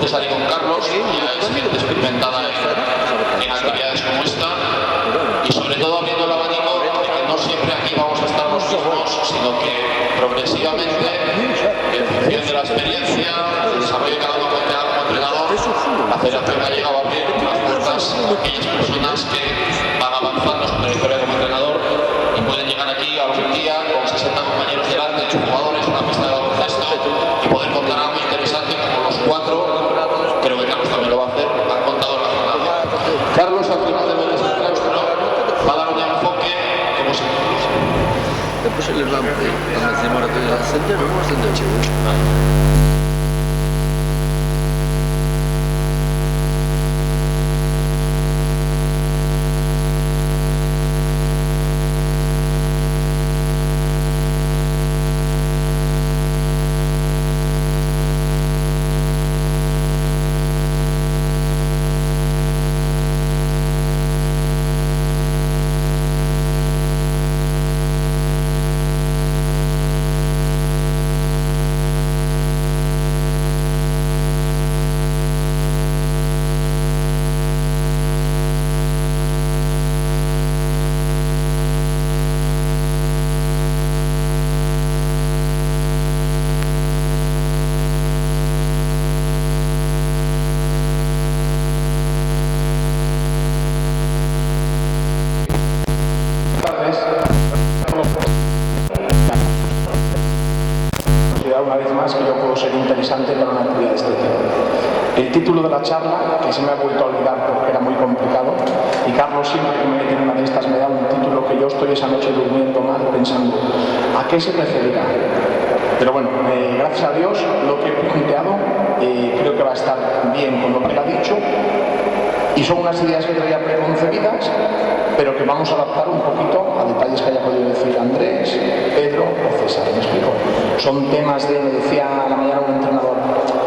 César y con Carlos, ya es gente experimentada en actividades como esta, y sobre todo abriendo el abanico de que no siempre aquí vamos a estar los mismos, sino que progresivamente, en función de la experiencia, el desarrollo que cada uno tenga como entrenador, la federación ha llegado a abrir las puertas a aquellas personas que van avanzando su trayectoria como entrenador y pueden llegar aquí algún día con 60 compañeros delante, jugadores, una pista de baloncesto, y poder contar algo interesante como los cuatro. Creo que Carlos también lo va a hacer, han contado la jornada. Carlos, al final de ver ese claustro, va a dar un enfoque como si... Después se les va a demora que ascender, no ascender, chicos. Una vez más que yo puedo ser interesante para una actividad de este tipo. El título de la charla, que se me ha vuelto a olvidar porque era muy complicado, y Carlos siempre que me mete en una de estas me da un título que yo estoy esa noche durmiendo mal pensando ¿a qué se referirá? Pero bueno, gracias a Dios lo que he planteado creo que va a estar bien con lo que él ha dicho, y son unas ideas que traía preconcebidas, pero que vamos a adaptar un poquito a detalles que haya podido decir Andrés, Pedro o César. ¿Me explico? Son temas de, me decía a la mañana un entrenador,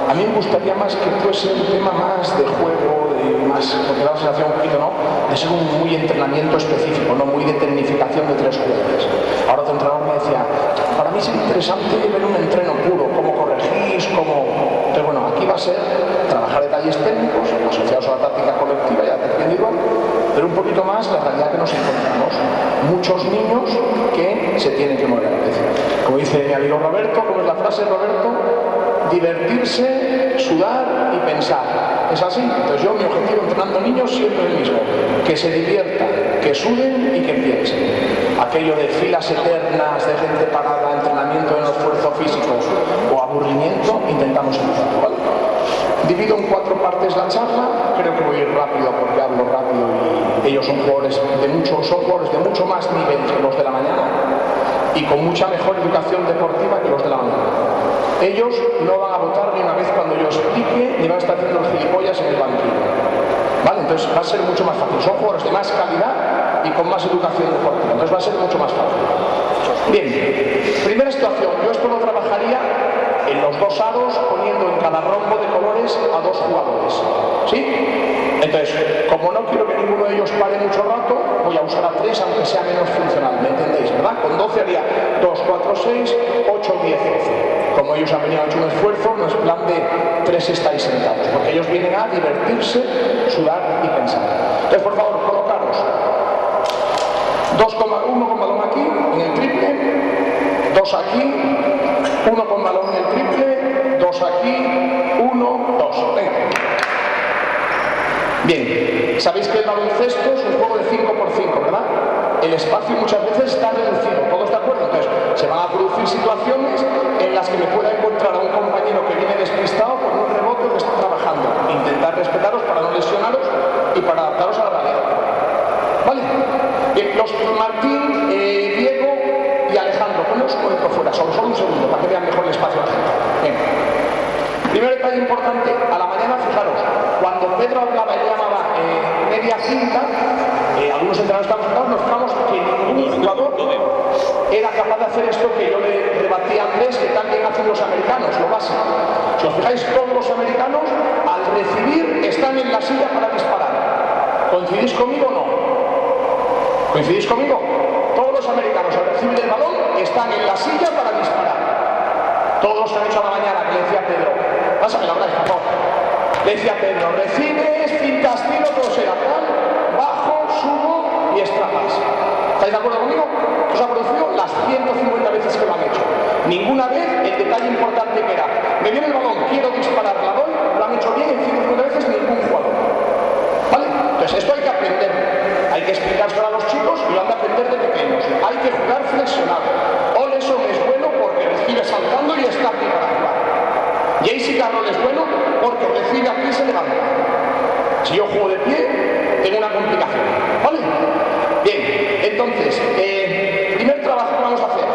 a mí me gustaría más que fuese un tema más de juego, más, porque da la sensación un poquito, ¿no?, de ser un muy entrenamiento específico, no muy de tecnificación de 3 jugadores. Ahora otro entrenador me decía, para mí es interesante ver un entreno puro, cómo corregís, cómo... Entonces, bueno, aquí va a ser trabajar detalles técnicos asociados a la táctica colectiva y a la táctica individual, pero un poquito más la realidad que nos encontramos. Muchos niños que se tienen que mover a la vez. Como dice mi amigo Roberto, ¿cómo es la frase, Roberto? Divertirse, sudar y pensar. ¿Es así? Entonces yo, mi objetivo entrenando niños siempre es el mismo. Que se diviertan, que suden y que piensen. Aquello de filas eternas, de gente parada, entrenamiento en esfuerzo físico o aburrimiento, intentamos evitarlo, ¿vale? Divido en 4 partes la charla, creo que voy a ir rápido porque hablo rápido y ellos son jugadores de mucho más nivel que los de la mañana y con mucha mejor educación deportiva que los de la mañana. Ellos no van a votar ni una vez cuando yo explique, ni van a estar haciendo los gilipollas en el banquillo. ¿Vale? Entonces va a ser mucho más fácil. Son jugadores de más calidad y con más educación deportiva. Entonces va a ser mucho más fácil. Bien, primera situación. Yo esto lo trabajaría en los 2 aros, poniendo en cada rombo de colores a 2 jugadores. ¿Sí? Entonces, como no quiero que ninguno de ellos pare mucho rato, voy a usar a 3, aunque sea menos funcional. ¿Me entendéis, verdad? Con 12 haría 2, 4, 6, 8, 10, 12. Como ellos han venido a hecho un esfuerzo, no es plan de 3 estáis sentados, porque ellos vienen a divertirse, sudar y pensar. Entonces, por favor, colocaros 1 con balón aquí, en el triple, 2 aquí, 1 con balón en el triple, 2 aquí, 1, 2. Venga. Bien, sabéis que el baloncesto es un juego de 5x5, ¿verdad? El espacio muchas veces está reducido, ¿todos de acuerdo? Entonces, se van a producir situaciones en las que me pueda encontrar a un compañero que viene despistado por un rebote que está trabajando. Intentar respetaros para no lesionaros y para adaptaros a la realidad. ¿Vale? Bien, los Martín, Diego y Alejandro, ponlos un momento fuera, solo un segundo, para que vean mejor el espacio a la gente. Bien. Primer detalle importante, a la mañana, fijaros, cuando Pedro hablaba y llamaba media cinta, algunos entrenadores estamos sentados, nos fijamos que ningún jugador era capaz de hacer esto que yo le debatí a Andrés, que también hacen los americanos, lo básico. Si os fijáis, todos los americanos, al recibir, están en la silla para disparar. ¿Coincidís conmigo o no? ¿Coincidís conmigo? Todos los americanos, al recibir el balón, están en la silla para disparar. Todos los que han hecho a la mañana, que le decía Pedro, pásame la verdad, por favor. Le decía a Pedro, recibes, pintas fino, todo será tal, bajo, subo y extrapas. ¿Estáis de acuerdo conmigo? Os ha producido las 150 veces que lo han hecho. Ninguna vez el detalle importante que era, me viene el balón, quiero disparar, la doy, lo han hecho bien en 150 veces ningún jugador. ¿Vale? Entonces esto hay que aprenderlo. Hay que explicárselo a los chicos y lo han de aprender de pequeños. Hay que jugar flexionado. All eso es bueno porque recibe saltando y está aquí para jugar. Jaycee Carroll es bueno porque recibe aquí y se levanta. Si yo juego de pie, tengo una complicación. ¿Vale? Bien, entonces, primer trabajo que vamos a hacer.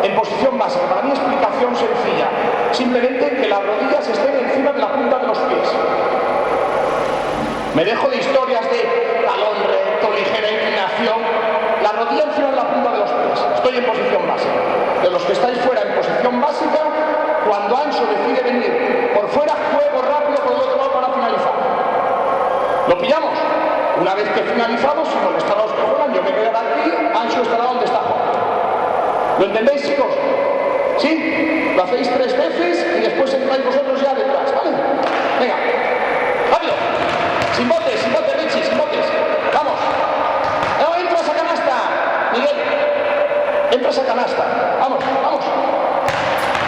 En posición básica, para mí explicación sencilla. Simplemente que las rodillas estén encima de la punta de los pies. Me dejo de historias de talón recto, ligera inclinación. La rodilla encima de la punta de los pies. Estoy en posición básica. De los que estáis fuera en posición básica, cuando Ancho decide venir por fuera, juego rápido por el otro lado para finalizar. ¿Lo pillamos? Una vez que finalizamos, si molestar a los que juegan, yo me quedaré aquí, Ancho estará donde está jugando. ¿Lo entendéis, chicos? ¿Sí? Lo hacéis 3 veces y después entráis vosotros ya detrás, ¿vale? Venga, rápido. Sin botes, Richie, sin botes. Vamos. No, entras a canasta, Miguel. Entras a canasta. Vamos, vamos.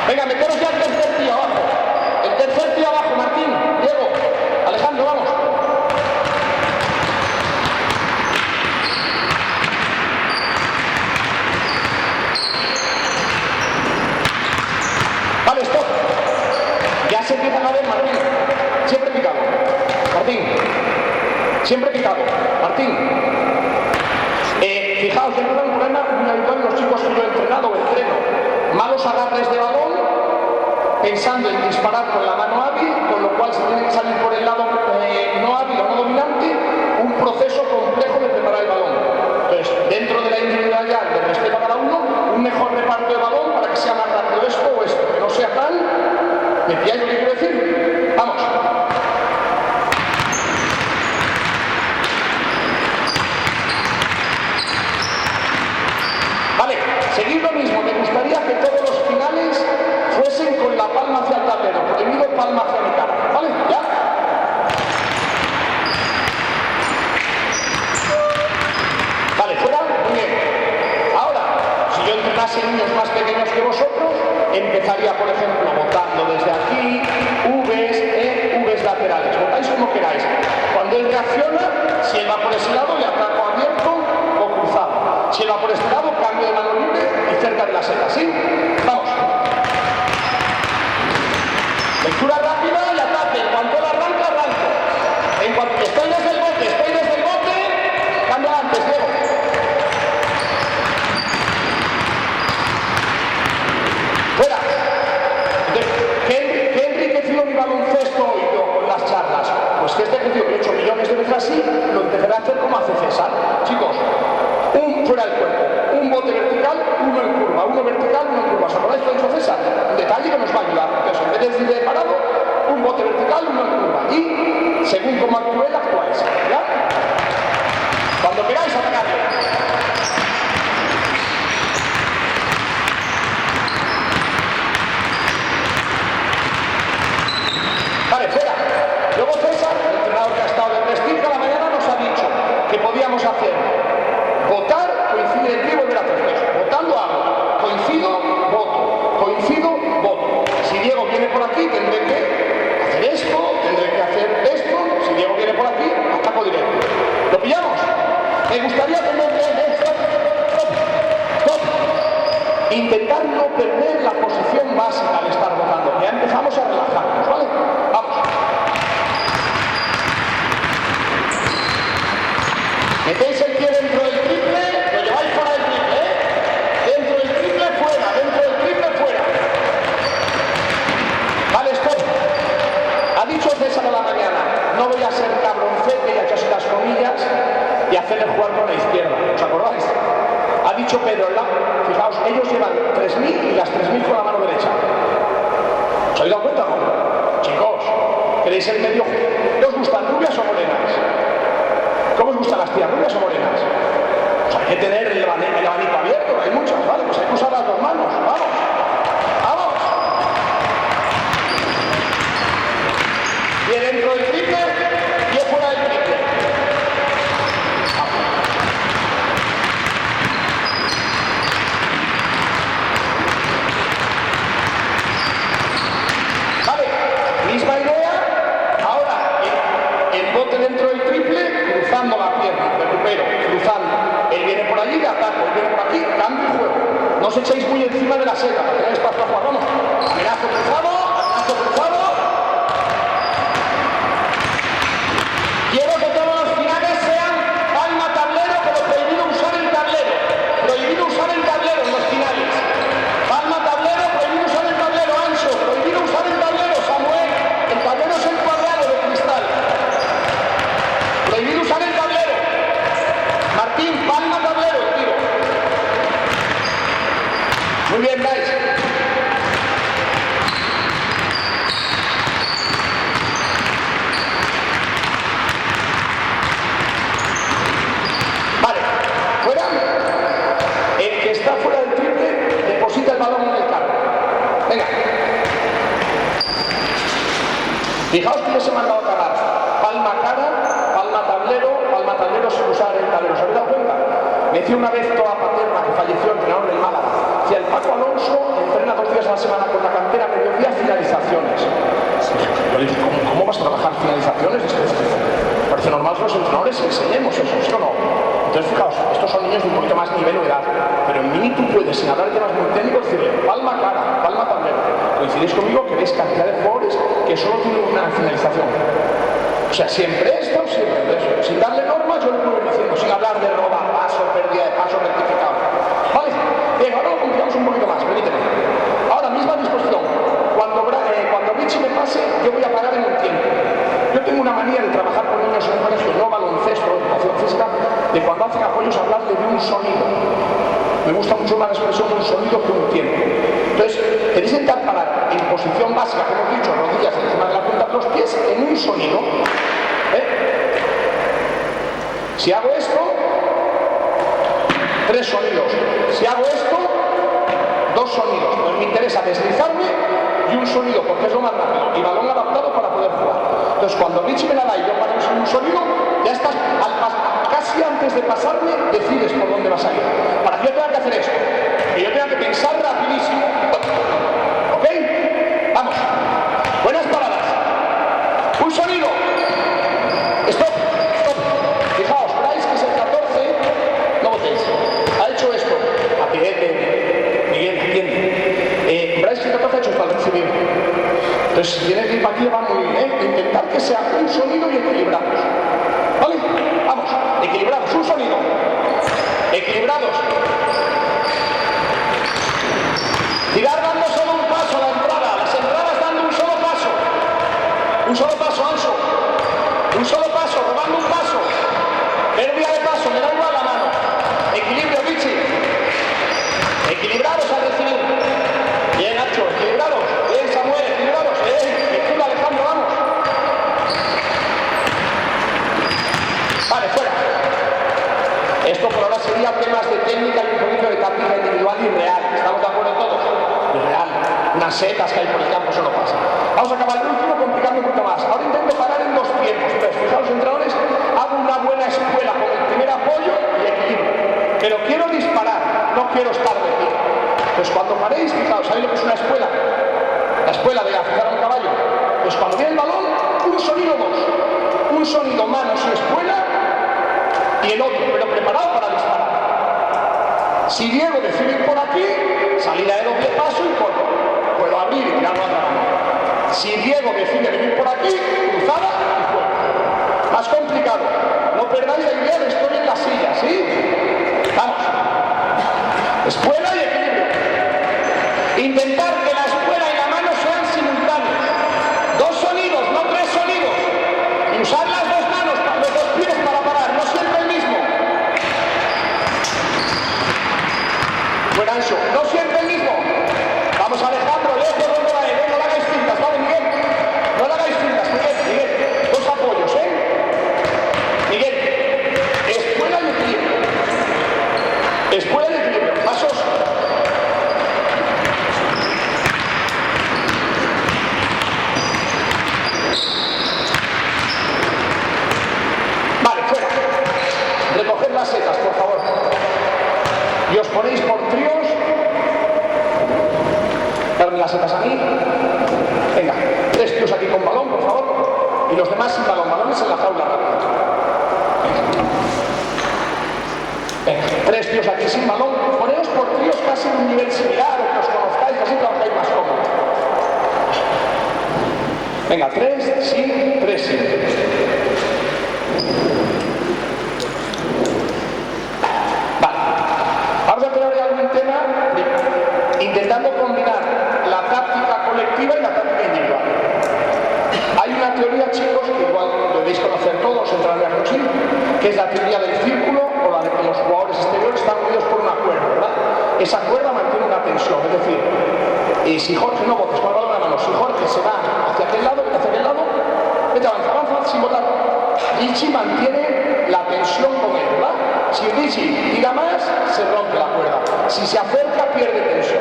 Venga, meteros ya el tercer tío abajo. El tercer tío abajo, Martín, Diego, Alejandro, vamos. Vale, stop. Ya se empiezan a ver, Martín. Siempre picado. Martín. Siempre picado. Martín. Fijaos, yo tengo un problema muy habitual en los chicos que yo he entrenado o entreno. Malos agarres de balón, pensando en disparar con la mano hábil, con lo cual se tiene que salir por el lado no hábil o no dominante, un proceso complejo de preparar el balón. Entonces, dentro de la individualidad, del respeto a cada uno, un mejor reparto de balón para que sea más rápido esto o esto, que no sea tan... ¿Me pilláis lo que quiero decir? Vamos. Vale, seguid lo mismo. Me gustaría que todos los finales fuesen con la palma hacia el tablero, prohibido palma hacia mi cara. ¿Vale? ¿Ya? Vale, fuera. Muy bien. Ahora, si yo entrenase niños más pequeños que vosotros, empezaría, por ejemplo, botando desde aquí, Vs laterales. Botáis como queráis. Cuando él reacciona, si él va por ese lado, le ataco abierto o cruzado. Si él va por este lado, cambio de mano libre y cerca de la seta. ¿Sí? Vamos. Lectura rápida y ataque. En cuanto él arranca, arranco. En cuanto estoy desde el bote, cambio antes, Diego. Fuera. Entonces, ¿qué he enriquecido mi baloncesto hoy yo con las charlas? Pues que este ejercicio que he hecho millones de veces así, lo empezaré a hacer como hace César. Chicos, fuera del cuerpo, un bote vertical, uno en curva, uno vertical, uno en curva. ¿Os acordáis que lo hizo César? Un detalle que nos va a ayudar. Entonces, en vez de decir de parado, un bote vertical, uno en curva. Y, según cómo actúe, actuáis. ¿Ya? Cuando queráis, atacarle. Vale, fuera. Luego César, el entrenador que ha estado de prestigio a la mañana, nos ha dicho que podíamos hacer votar, coincide en pie y volver a hacer eso. Votando hago. Coincido, voto. Coincido, voto. Si Diego viene por aquí, tendré que hacer esto, tendré que hacer esto. Si Diego viene por aquí, ataco directo. ¿Lo pillamos? Me gustaría tener esto. Stop. Intentar no perder la posición básica al estar votando. Ya empezamos a relajarnos, ¿vale? Vamos. Metéis el pie dentro del triple, lo lleváis fuera del triple, ¿eh? Dentro del triple, fuera, dentro del triple, fuera. Vale, stop. Ha dicho César a la mañana, no voy a ser cabroncete y a echarse las comillas y hacerle jugar con la izquierda. ¿Os acordáis? Ha dicho Pedro, fijaos, ellos llevan 3.000 y las 3.000 con la mano derecha. ¿Os habéis dado cuenta o no? Chicos, ¿queréis el medio? ¿Qué os gustan, rubias o morenas? ¿Cómo os gustan las tías, rubias o morenas? Pues hay que tener el abanico abierto, hay muchas, ¿vale? Pues hay que usar las dos manos, ¡vamos! ¡Vamos! Bien, dentro del triple, pie fuera del triple. Vale, misma idea. Ahora, el bote dentro del triple, cruzando la pierna, recupero, cruzando. Él viene por allí, le ataco, él viene por aquí, cambio y juego. No os echéis muy encima de la seta, para tener espacio a jugar. Vamos, amenazo cruzado, amenazo cruzado. Quiero que todos los finales sean palma tablero, pero prohibido usar el tablero. Prohibido usar el tablero en los finales. Palma tablero, prohibido usar el tablero. Ancho, prohibido usar el tablero. Samuel, el tablero es el cuadrado de cristal. Prohibido usar el tablero. Martín, palma tablero, el tiro. Muy bien, Bryce. Vale, fuera. El que está fuera del triple deposita el balón en el carro. Venga. Fijaos que les he mandado a cagar. Palma cara, palma tablero sin usar el tablero. ¿Se habéis dado cuenta? Me decía una vez toda Paterna, que falleció, entrenador del Málaga. Decía, el Paco Alonso entrena 2 días a la semana con la cantera, mediodía finalizaciones. Yo le dije, ¿cómo vas a trabajar finalizaciones? Parece normal que los entrenadores enseñemos eso, ¿sí o no? Entonces, fijaos, estos son niños de un poquito más nivel o edad, pero en mini tú puedes, sin hablar de temas muy técnicos, decirle palma cara, palma tablero. Coincidís conmigo que veis cantidad de jugadores que solo tienen una finalización. O sea, siempre esto, siempre eso. Sin darle normas, yo le puedo ir diciendo, sin hablar de roba, paso, pérdida de paso, rectificado. Vale, bien, ahora lo complicamos un poquito más, permíteme. Ahora, misma disposición. Cuando Richie me pase, yo voy a parar en un tiempo. Yo tengo una manía de trabajar con niños en un colegio, no baloncesto, educación física, de cuando hacen apoyos hablarle de un sonido. Me gusta mucho más la expresión de un sonido que un tiempo. Entonces, tenéis que intentar parar en posición básica, como hemos dicho, rodillas encima de la punta de los pies, en un sonido. Si hago esto, 3 sonidos. Si hago esto, 2 sonidos. Pues me interesa deslizarme y un sonido, porque es lo más rápido. Y balón adaptado para poder jugar. Entonces, cuando Richie me la da y yo paro en un sonido, ya estás casi antes de pasarme, decides por dónde vas a ir. Para que yo tenga que hacer esto, que yo tenga que pensar rapidísimo. ¿Ok? Vamos. Buenas paradas. Un sonido. Stop. Fijaos, Bryce, que es el 14, no votéis. Ha hecho esto. Miguel, entiende. Bryce, que el 14 ha hecho esto al recibir. Entonces, si tienes que ir para aquí, va muy bien. Intentar que sea un sonido y equilibrados. ¿Vale? Vamos, equilibrados, un sonido. Equilibrados. Tirar dando solo un paso a la entrada. Las entradas dando un solo paso. Un solo paso, Anso. Un solo paso, robando un paso. Pérdida de paso, me da igual la mano. Equilibrio, Richie. Equilibrados al recibir. Bien, Nacho, equilibrados. Bien, Samuel, equilibrados. Bien, Alejandro, vamos. Vale, fuera. Esto por ahora sería temas de técnica y un poquito de táctica individual y real. ¿Estamos de acuerdo todos? Y real. Unas setas que hay por el campo, eso no pasa. Vamos a acabar el último complicando un poquito más. Ahora intento parar en 2 tiempos. Entonces, fijaos, los entrenadores, hago una buena escuela con el primer apoyo y equilibrio. Pero quiero disparar, no quiero estar de pie. Pues cuando paréis, fijaos, ¿sabéis lo que es una escuela? La escuela de afijar a un caballo. Pues cuando viene el balón, un sonido 2. Un sonido manos y escuela y el otro, pero preparado para disparar. Si Diego decide ir por aquí, salida de doble paso y corro. Puedo abrir y tirarlo a otra mano. Si Diego decide venir por aquí, cruzada y fuera. Más complicado. No perdáis la idea de estoy en la silla, ¿sí? Vamos. Escuela y equilibrio. Intentar que la escuela y la mano sean simultáneos. 2 sonidos, no 3 sonidos. Y usar las 2 manos, los 2 pies para parar, no siempre el mismo. Buen ancho, no siempre el mismo. Vamos, Alejandro, lejos donde va, no le hagáis cintas, ¿vale, Miguel? No le hagáis cintas, Miguel. 2 apoyos, ¿eh? Miguel, escuela y equilibrio. Escuela y equilibrio. Pasos. ponéis por tríos. Darme las setas a mí. Venga, 3 tíos aquí con balón, por favor. Y los demás sin balón. Balones en la jaula rápido. Venga, 3 tíos aquí sin balón. Poneos por tríos casi en un nivel similar, o que os conozcáis, así trabajáis más cómodo. Venga, 3 sin, 3 sin. Vale. Vamos a tener algún tema intentando combinar la táctica colectiva y la táctica individual. Hay una teoría, chicos, que igual debéis conocer todos, entrar en Roxy, que es la teoría del círculo, o la de que los jugadores exteriores están unidos por una cuerda, ¿verdad? Esa cuerda mantiene una tensión, es decir, si Jorge, no votes con el balón en la mano, si Jorge se va hacia aquel lado, vete avanza, sin votar. Richie mantiene la tensión con él, ¿verdad? Si Richie tira más, se rompe la cuerda. Si se acerca, pierde tensión.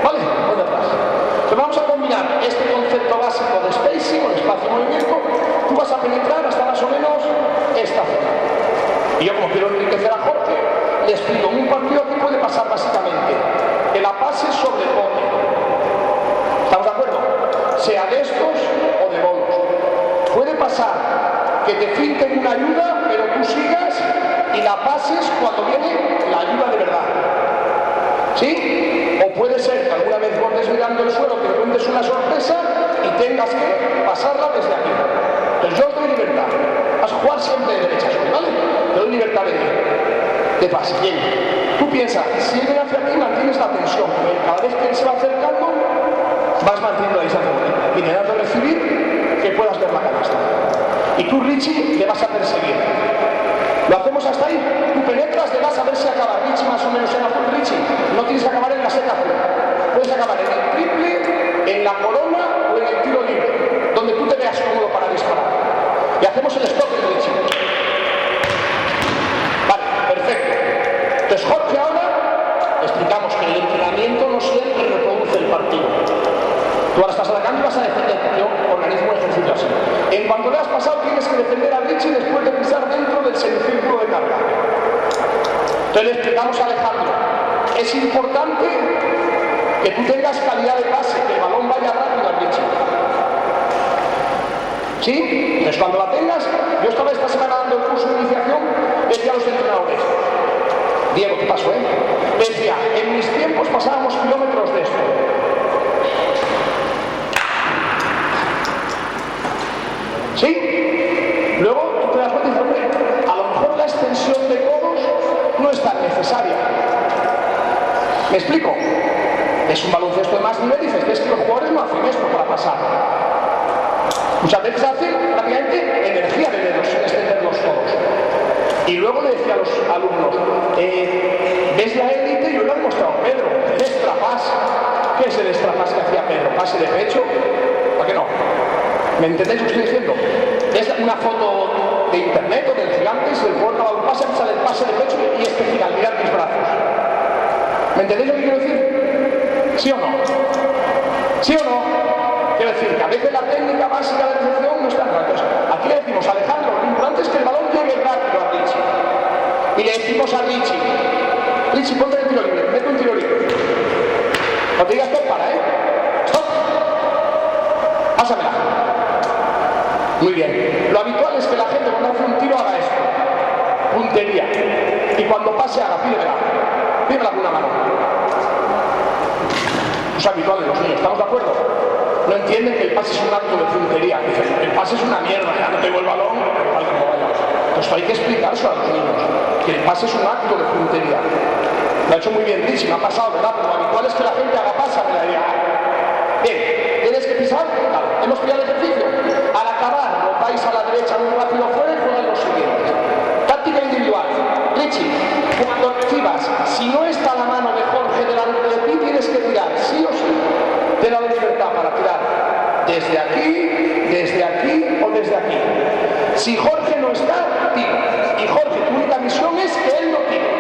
¿Vale? Voy detrás. Entonces vamos a combinar este concepto básico de spacing, o de espacio-movimiento. Tú vas a penetrar hasta más o menos esta zona. Y yo, como quiero enriquecer a Jorge, le explico en un partido que puede pasar básicamente que la pase sobre el bote. ¿Estamos de acuerdo? Sea de estos o de bolos. Puede pasar que te finten una ayuda, pero tú sigas y la pases cuando viene la ayuda de verdad. ¿Sí? O puede ser que alguna vez bordes mirando el suelo, te encuentres una sorpresa y tengas que pasarla desde aquí. Entonces yo os doy libertad. Vas a jugar siempre de derecha sobre, ¿vale? Te doy libertad de pase. Bien. Tú piensas, si él viene hacia ti, mantienes la tensión. Cada vez que él se va acercando, vas manteniendo la distancia y intentando recibir que puedas ver la canasta. Y tú, Richie, le vas a perseguir. ¿Lo hacemos hasta ahí? Tú penetras, le vas a ver si acaba Richie más o menos en azul. Richie, no tienes que acabar en la seta azul. Puedes acabar en el triple, en la corona o en el tiro libre, donde tú te veas cómodo para disparar. Y hacemos el stop de Richie. Vale, perfecto. Entonces, Jorge, ahora explicamos que el entrenamiento no siempre reproduce el partido. Tú ahora estás atacando y vas a defender. Yo organizo un ejercicio así. En cuanto le has pasado, tienes que defender a Richie después de pisar dentro del semicírculo de carga. Entonces le explicamos a Alejandro. Es importante que tú tengas calidad de pase, que el balón vaya rápido a Richie. ¿Sí? Entonces cuando la tengas, yo estaba esta semana dando el curso de iniciación, decía a los entrenadores. Diego, ¿qué pasó, Decía, en mis tiempos pasábamos kilómetros de esto. ¿Sí? Luego tú te das cuenta y dices, hombre, a lo mejor la extensión de codos no es tan necesaria. ¿Me explico? Es un baloncesto de más nivel y dices, es que los jugadores no hacen esto para pasar. Muchas veces hacen prácticamente energía de dedos sin extender los codos. Y luego le decía a los alumnos, ¿ves la élite? Yo lo he demostrado, Pedro, el extrapás. ¿Qué es el extrapás que hacía Pedro? ¿Pase de pecho? ¿Por qué no? ¿Me entendéis lo que estoy diciendo? Es una foto de internet o del gigante, si el jugador acaba un pase, sale el pase de pecho y este gira al mirar mis brazos. ¿Me entendéis lo que quiero decir? ¿Sí o no? ¿Sí o no? Quiero decir que a veces la técnica básica de recepción no es tan clara. Aquí le decimos a Alejandro, lo importante es que el balón llegue rápido a Richie. Y le decimos a Richie, Richie, ponte el tiro libre, mete un tiro libre. No te digas stop, para, Stop. Pásamela. Muy bien. Lo habitual es que la gente cuando hace un tiro haga esto. Puntería. Y cuando pase haga, pídemela. Pídemela con una mano. Es habitual de los niños, ¿estamos de acuerdo? No entienden que el pase es un acto de puntería. Dicen, el pase es una mierda, ya no tengo el balón, pero igual como vaya. Entonces hay que explicárselo a los niños, que el pase es un acto de puntería. Lo ha hecho muy bien Richie, me ha pasado, ¿verdad? Pero lo habitual es que la gente haga pasa, me la diga. Bien, ¿tienes que pisar? Claro. Hemos pillado el ejercicio. Al acabar, rotáis a la derecha muy rápido fuera y juegan los siguientes. Táctica individual. Richie, cuando recibas, si no está la mano de Jorge delante de ti, tienes que tirar, sí o sí. Te da la libertad para tirar desde aquí o desde aquí. Si Jorge no está, tira. Y Jorge, tu única misión es que él no tire.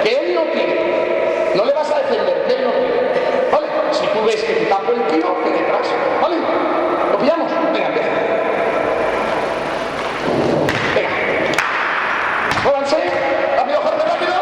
Que él no tire. No le vas a defender, que él no tire. ¿Vale? Si tú ves que te tapo el tiro, te detrás. ¿Vale? ¿Lo pillamos? Venga, empieza. Venga. Jódanse. Rápido, Jorge, rápido.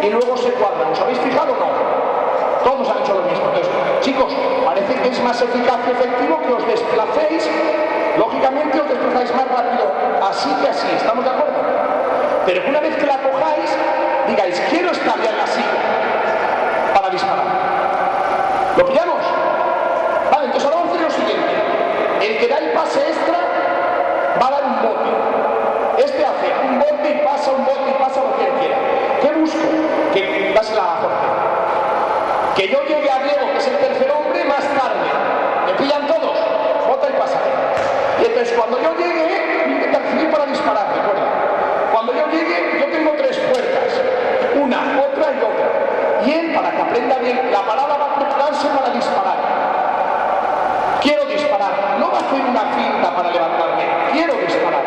y luego se cuadran. ¿Os habéis fijado o no? Todos han hecho lo mismo. Entonces, chicos, parece que es más eficaz y efectivo que os desplacéis. Lógicamente os desplazáis más rápido así que así, ¿estamos de acuerdo? Pero que una vez que la cojáis, digáis, quiero estar ya en la silla para disparar. ¿Lo pillamos? Vale, entonces ahora vamos a hacer lo siguiente. El que da el pase extra va a dar un bote. Este hace un bote y pasa lo que él quiera. ¿Qué busco? Que dásela a Jorge. Que yo llegue a Diego, que es el tercer hombre, más tarde. ¿Me pillan todos? Bota y pásale. Y entonces cuando yo llegue, voy a intentar decidir para disparar, recuerda. Cuando yo llegue, yo tengo 3 puertas. Una, otra y otra. Y él, para que aprenda bien, la parada va a prepararse para disparar. Quiero disparar. No va a hacer una finta para levantarme. Quiero disparar.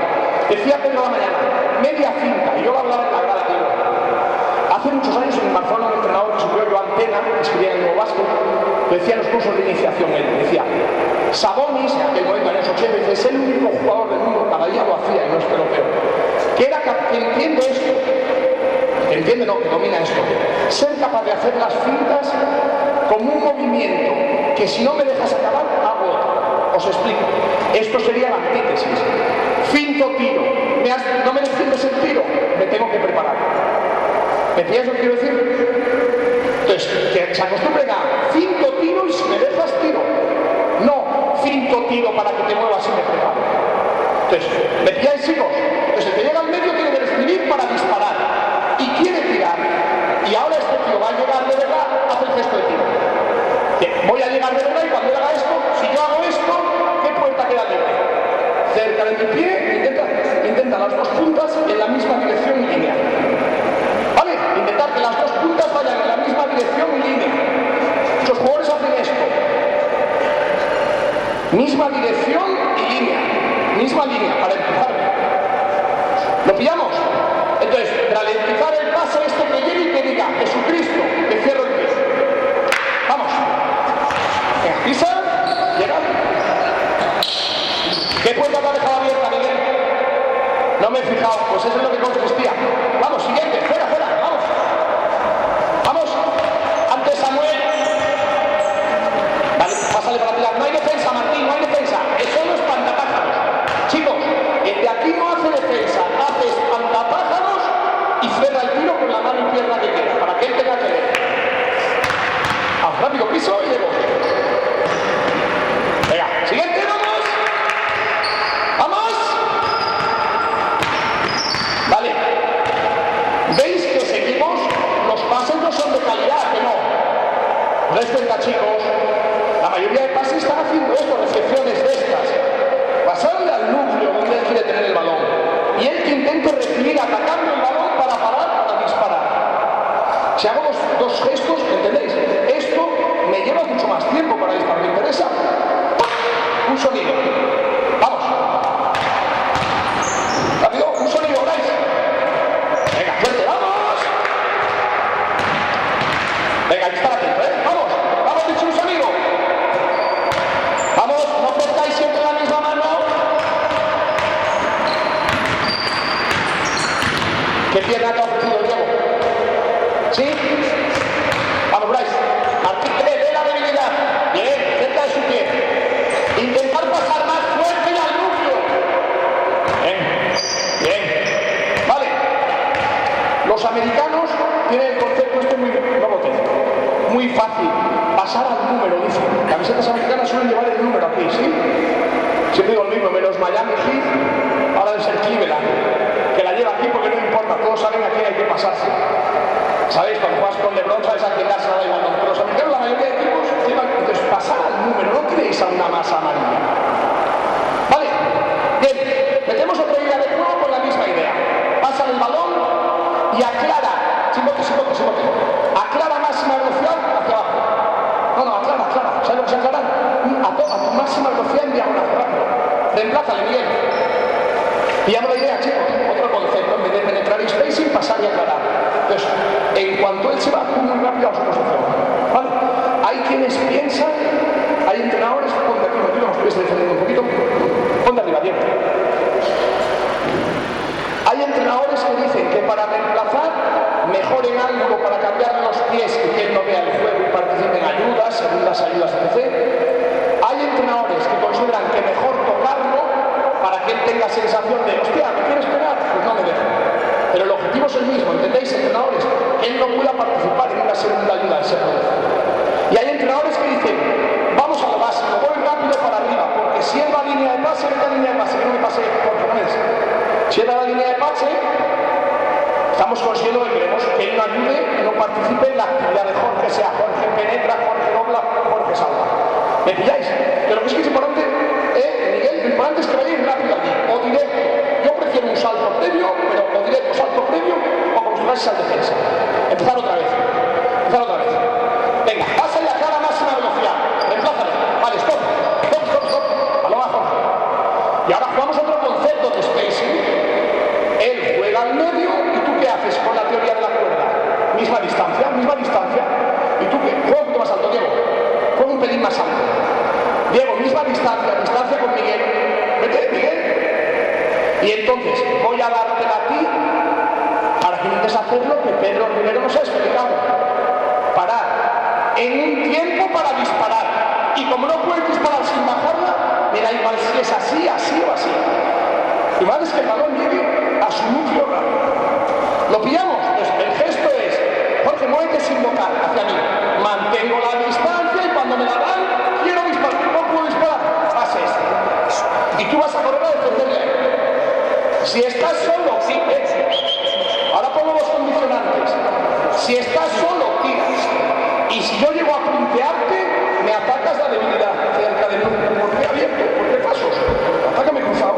Decía Pedro a la mañana, media finta. Y yo lo hablaba en la grada de hoy. Hace muchos años en Barcelona un entrenador que subió yo Antena, que escribía en el Nuevo Vasco, lo decía en los cursos de iniciación, él decía, Sabonis, en aquel momento en los 80, dice, es el único jugador del mundo, cada día lo hacía y no es que lo peor, que entiende esto, que domina esto, ser capaz de hacer las fintas como un movimiento que si no me dejas acabar, hago otro. Os explico, esto sería la antítesis. Finto, tiro, no me defiendes el tiro, me tengo que preparar. ¿Me entiendes lo que quiero decir? Entonces, que se acostumbren a finto, tiro y si me dejas, tiro. No, finto, tiro para que te muevas y me preparo. Entonces, ¿me pilláis, chicos? Entonces, el que llega al medio tiene que recibir para disparar y quiere tirar. Y ahora este tío va a llegar de verdad, hace el gesto de tiro. Voy a llegar de verdad y cuando él haga esto, si yo hago esto, ¿qué puerta queda libre? Cerca de mi pie, intenta las 2 puntas en la misma dirección y línea. ¿Vale? Intentar que las 2 puntas vayan en la misma dirección y línea. Muchos jugadores hacen esto. Misma dirección y línea. Misma línea para empezar. ¿Lo pillamos? Entonces, ralentizar el paso este que llegue y que diga, Jesucristo, te cierro el pie. Vamos. Venga, pisa, llega. ¿Qué puerta te ha dejado abierta, Miguel? No me he fijado, pues eso es lo que consistía. Vamos, siguiente, fuera, vamos. Vamos, antes Samuel. Vale, pásale para tirar. No hay defensa, Martín, no hay defensa. Es solo espantapájaros. Chicos, el de aquí no hace defensa, hace espantapájaros y cierra el tiro con la mano y pierna que quiera, para que él tenga que ver. Vamos, rápido, piso y llego. Venga, siguiente, vamos. ¡Vamos! Vale. ¿Veis que seguimos? Los pases no son de calidad, que no. ¿Os dais cuenta, chicos? La mayoría de pases están haciendo esto, recepciones de estas. Pasarle al núcleo donde él quiere tener el balón. Y él que intente recibir atacando el balón para parar, para disparar. Si hago dos gestos, ¿entendéis? Esto me lleva mucho más tiempo para disparar. ¿Me interesa? Un sonido. Vamos. Rápido, un sonido, Bryce. Venga, fuerte, vamos. Venga, ahí está la gente, ¿eh? Vamos, vamos, dicho un sonido. Vamos, no ofrezcáis siempre la misma mano. ¿Qué pierna te ha ofrecido el Diego? ¿Sí? Vamos, Bryce. Martín, ve la debilidad. Bien, cerca de su pie. Intentar pasar más fuerte al núcleo. Bien. Vale. Los americanos tienen el concepto este muy fácil. Pasar al número, dicen. Camisetas americanas suelen llevar el número aquí, ¿sí? Siempre digo el mismo, menos Miami Heat, ahora debe ser Cleveland, que la lleva aquí porque no importa, todos saben a quién hay que pasarse. ¿Sabéis? Cuando juegas con LeBron sabes a quién darse la igual. Pero los americanos, la mayoría de equipos, llevan, entonces pasar al número, no tiréis a una masa amarilla. ¿Vale? Bien, metemos otra idea de juego con la misma idea. Pasa el balón y aclara. Sin bote. Aclara máxima velocidad hacia abajo. No, aclara. ¿Sabes lo que es aclarar? A tu máxima velocidad en diagonal, rápido. Reemplázale, Miguel. Pillamos la idea, chicos. Otro concepto, en vez de penetrar y spacing, pasar y aclarar. Entonces, en cuanto él se va muy rápido a su posición. ¿Vale? Hay quienes piensan, hay entrenadores, ponte aquí, no nos puedes defendiendo un poquito. Ponte arriba, Diego. Hay entrenadores que dicen que para reemplazar, mejor en ángulo para etc. Hay entrenadores que consideran que mejor tocarlo para que él tenga sensación de, hostia, ¿me quieres pegar? Pues no me dejo. Pero el objetivo es el mismo, ¿entendéis, entrenadores? Que él no pueda participar en una segunda ayuda de ese proceso. Y hay entrenadores que dicen, vamos a lo básico, voy rápido para arriba, porque si él va a línea de pase, vete a línea de pase, que no me pase por Fernández. Si él va a la línea de pase, estamos consiguiendo que queremos que él no ayude, que no participe en la actividad de Jorge, sea Jorge penetra, Jorge dobla, Jorge salva. ¿Me pilláis? Pero lo que es importante, Miguel, lo importante es que vayáis rápido allí, o directo. Yo prefiero un salto previo, pero o directo, salto previo, o como si fueses al defensa. Empezar otra vez. Venga, pasa en la cara a máxima velocidad. Reemplázale. Vale, stop. A lo bajo. Y ahora jugamos otro concepto de spacing. Él juega al medio y tú qué haces con la teoría de la cuerda. Misma distancia. Y tú qué, juega un poquito más alto, Diego. Juega un pelín más alto. Diego, misma distancia con Miguel. Vete, Miguel. Y entonces voy a dártela a ti para que intentes hacer lo que Pedro Rivero nos ha explicado. Parar en un tiempo para disparar. Y como no puedes disparar sin bajarla, me da igual si es así o así. Y más es que el balón llegue a su núcleo rápido. ¿Lo pillamos? Pues el gesto es, Jorge, muévete sin bocar hacia mí. Mantengo la distancia y cuando me la dan, quiero disparar. No puedo disparar. Fase esta. Y tú vas a correr a defenderle a él. Si estás solo, sí, ahora pongo los condicionantes. Si estás solo, tiras. Y si yo llego a puntearte, me atacas la debilidad cerca de mí. ¿Por qué abierto? ¿Por qué pasos? Atácame cruzado.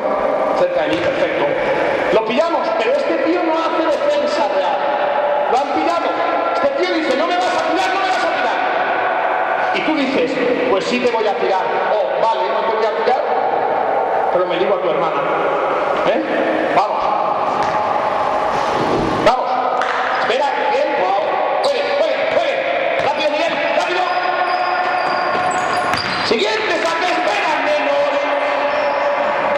Cerca de mí, perfecto. Lo pillamos, pero este tío no hace defensa real. Lo han pillado. Este tío dice, no me vas a tirar, no me vas a tirar. Y tú dices, pues sí te voy a tirar. Oh, vale, no te voy a tirar, pero me digo a tu hermana. Vamos. Espera, tiempo. Juegue. Rápido, Miguel, rápido. Siguiente, saque, espera, menos.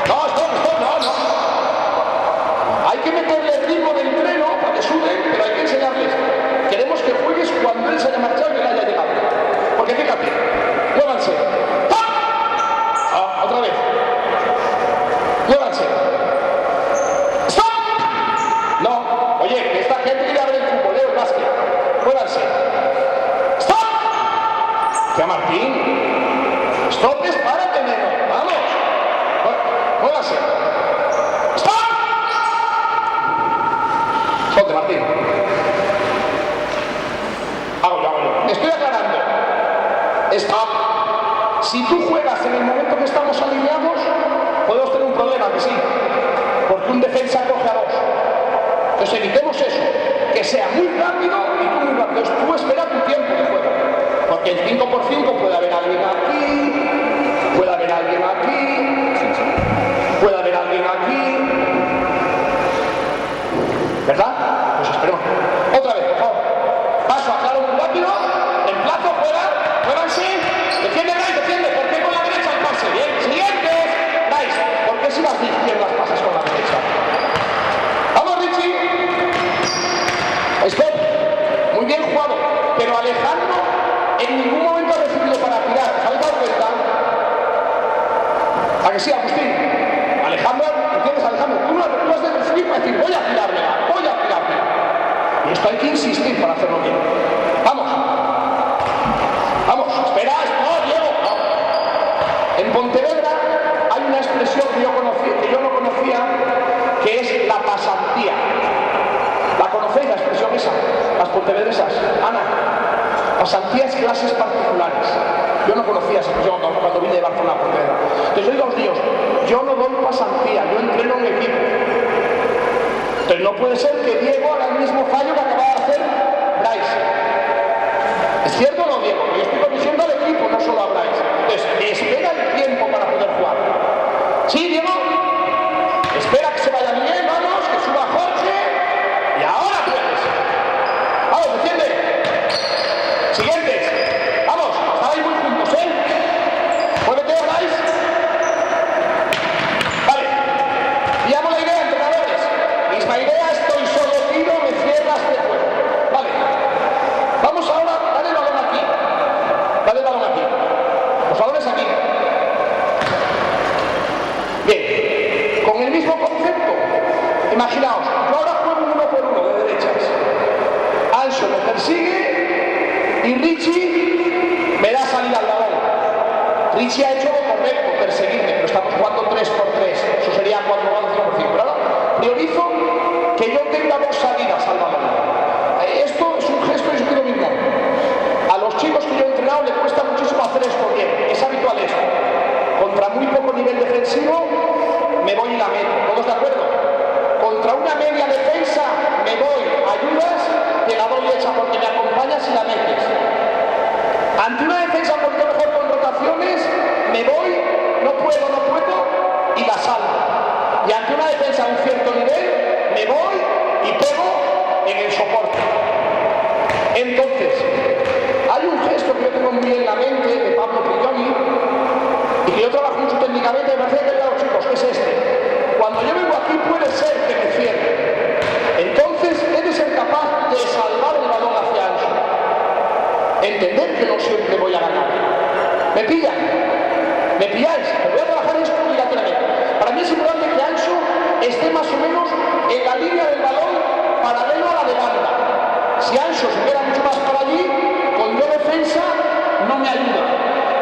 No, stop, no. Hay que meterle el ritmo del entreno para que suden, pero hay que enseñarles. Queremos que juegues cuando él se haya marchado y él haya llegado. Porque fíjate, muévanse. Otra vez. Muévanse. ¡Stop! No, oye, que esta gente quiere ver el fútbol, el básquet. Muévanse. ¡Stop! ¿Qué a Martín? ¡Stop! ¡Párate, neno! ¡Vamos! Muévanse. ¡Stop! Ponte, Martín. Hago yo. Estoy aclarando. Stop. Si tú juegas en el momento que estamos alineados, podemos tener un problema, que sí, porque un defensa coge a dos. Entonces evitemos eso, que sea muy rápido y tú muy rápido. Entonces tú espera tu tiempo de juego, porque en 5x5 puede haber alguien aquí, puede haber alguien aquí, ¿verdad? Pues esperemos. Otra vez, por favor. Paso, aclaro muy rápido, emplazo, muévanse, defiende, ¿por qué con la derecha el pase? Bien, siguientes, ¿por qué si vas de izquierdas pasas con la derecha? ¡Vamos, Richie! Stop. Muy bien jugado, pero Alejandro en ningún momento ha recibido para tirar. ¿Os habéis dado cuenta? ¿A que sí, Agustín? Alejandro, ¿entiendes, Alejandro? Tú no has de recibir para decir, voy a tirármela. Y esto hay que insistir para hacerlo bien. Vamos, espera, Diego. No. En Pontevedra hay una expresión que yo no conocía, que es la pasantía. ¿La conocéis, la expresión esa? Las pontevedresas. Ana, pasantías, clases particulares. Yo no conocía esa expresión cuando vine de Barcelona a Pontevedra. Entonces yo digo a los niños, yo no doy pasantía, yo entreno en equipo. Entonces no puede ser que Diego haga el mismo fallo que acaba de hacer Bryce. ¿Es cierto o no, Diego? Yo estoy conduciendo al equipo, no solo a Bryce. Entonces, espera el tiempo para poder jugar. ¿Sí, Diego? Espera que se vaya Miguel, vamos, que suba Jorge. Y ahora puedes. Vamos, defiende. Siguientes. Vamos, estáis muy juntos, ¿eh? Muévete, Bryce. Vale. Pillamos la idea, entrenadores. Misma idea, estoy solo, tiro, me cierras, te juego. Vale. Vamos ahora, dale el balón aquí. Y Richie me da salida al balón. Richie ha hecho lo correcto, perseguirme, pero estamos jugando 3x3. Eso sería 4 goles, 5%. Pero ahora priorizo que yo tenga 2 salidas al balón. Esto es un gesto y es un domingo. A los chicos que yo he entrenado les cuesta muchísimo hacer esto bien. Es habitual esto. Contra muy poco nivel defensivo me voy y la meto. ¿Todos de acuerdo? Contra una media defensa me voy, ayudas, te la doy hecha porque me acompañas y la metes. Ante una defensa un poquito mejor con rotaciones, me voy, no puedo y la salvo. Y ante una defensa a un cierto nivel, me voy y pego en el soporte. Entonces, hay un gesto que yo tengo muy en la mente de Pablo Prigioni y que yo trabajo mucho técnicamente, me parece que es de los chicos, que es este. Cuando yo vengo aquí puede ser que me cierre. Entonces, he de ser capaz de salvar el balón hacia Ansu. Entender que no siempre voy a ganar. ¿Me pillan? ¿Me pilláis? Me voy a trabajar esto obligatoriamente. Para mí es importante que Ansu esté más o menos en la línea del balón paralelo a la de banda. Si Ansu se queda mucho más para allí, con yo defensa no me ayuda.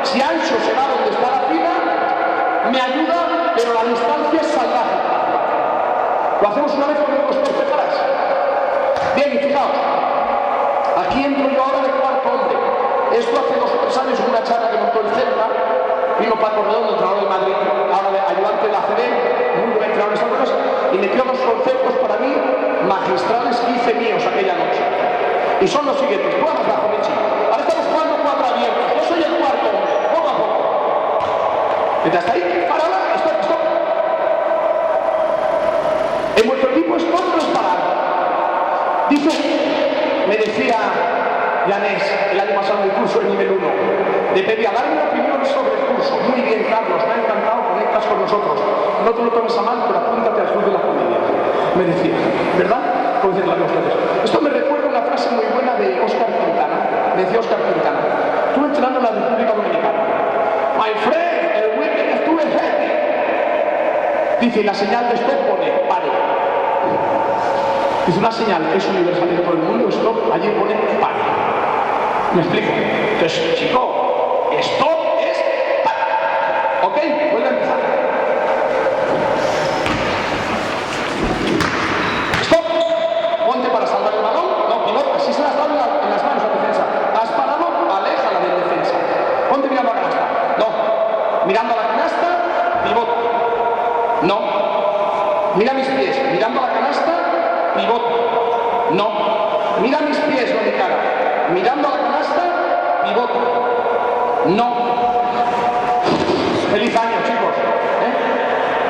Si Ansu se va donde está la fila, me ayuda, pero la distancia es salvaje. Lo hacemos una vez con los porcecaras. Bien, y fijaos, aquí entro yo ahora de cuarto hombre. Esto hace 2 o 3 años en una charla que montó el Celta, vino Paco Redondo, entrenador de Madrid, ahora ayudante de la CB, muy buen entrenador de estas cosas, y me dio 2 conceptos para mí magistrales que hice míos aquella noche. Y son los siguientes. Juega más bajo, Richie. Ahora estamos jugando 4 abiertos. Yo soy el cuarto hombre. Poco a poco. Vete hasta ahí. Parada. Stop, stop. En vuestro equipo es todo no es parar. Dice, me decía Yanés el año pasado en el curso de nivel 1, de pedía darme una opinión sobre el curso. Muy bien, Carlos, me ha encantado, conectas con nosotros. No te lo tomes a mal, pero apúntate al club de la comedia. Me decía, ¿verdad? Como dicen las ustedes. Esto me recuerda una frase muy buena de Óscar Quintana. Me decía Óscar Quintana, tú entrenando en la República Dominicana. My friend, el weekend estuve heavy. Dice, y la señal de stop pone, pare. Dice, una señal es universal en todo el mundo, stop, allí pone, pare. ¿Me explico? Entonces, chico, stop es pare. ¿Ok? Vuelve a empezar. Stop. Ponte para salvar el balón. No, pivota. Si se las da en las manos a la defensa. Has parado, aléjala del defensa. Ponte mirando a la canasta. No. Mirando a la canasta, pivota. No. Mira mis pies. Mirando a la canasta, pivota. No. Mira mis pies, no mi cara. Mirando a la canasta, pivota. No. Feliz año, chicos.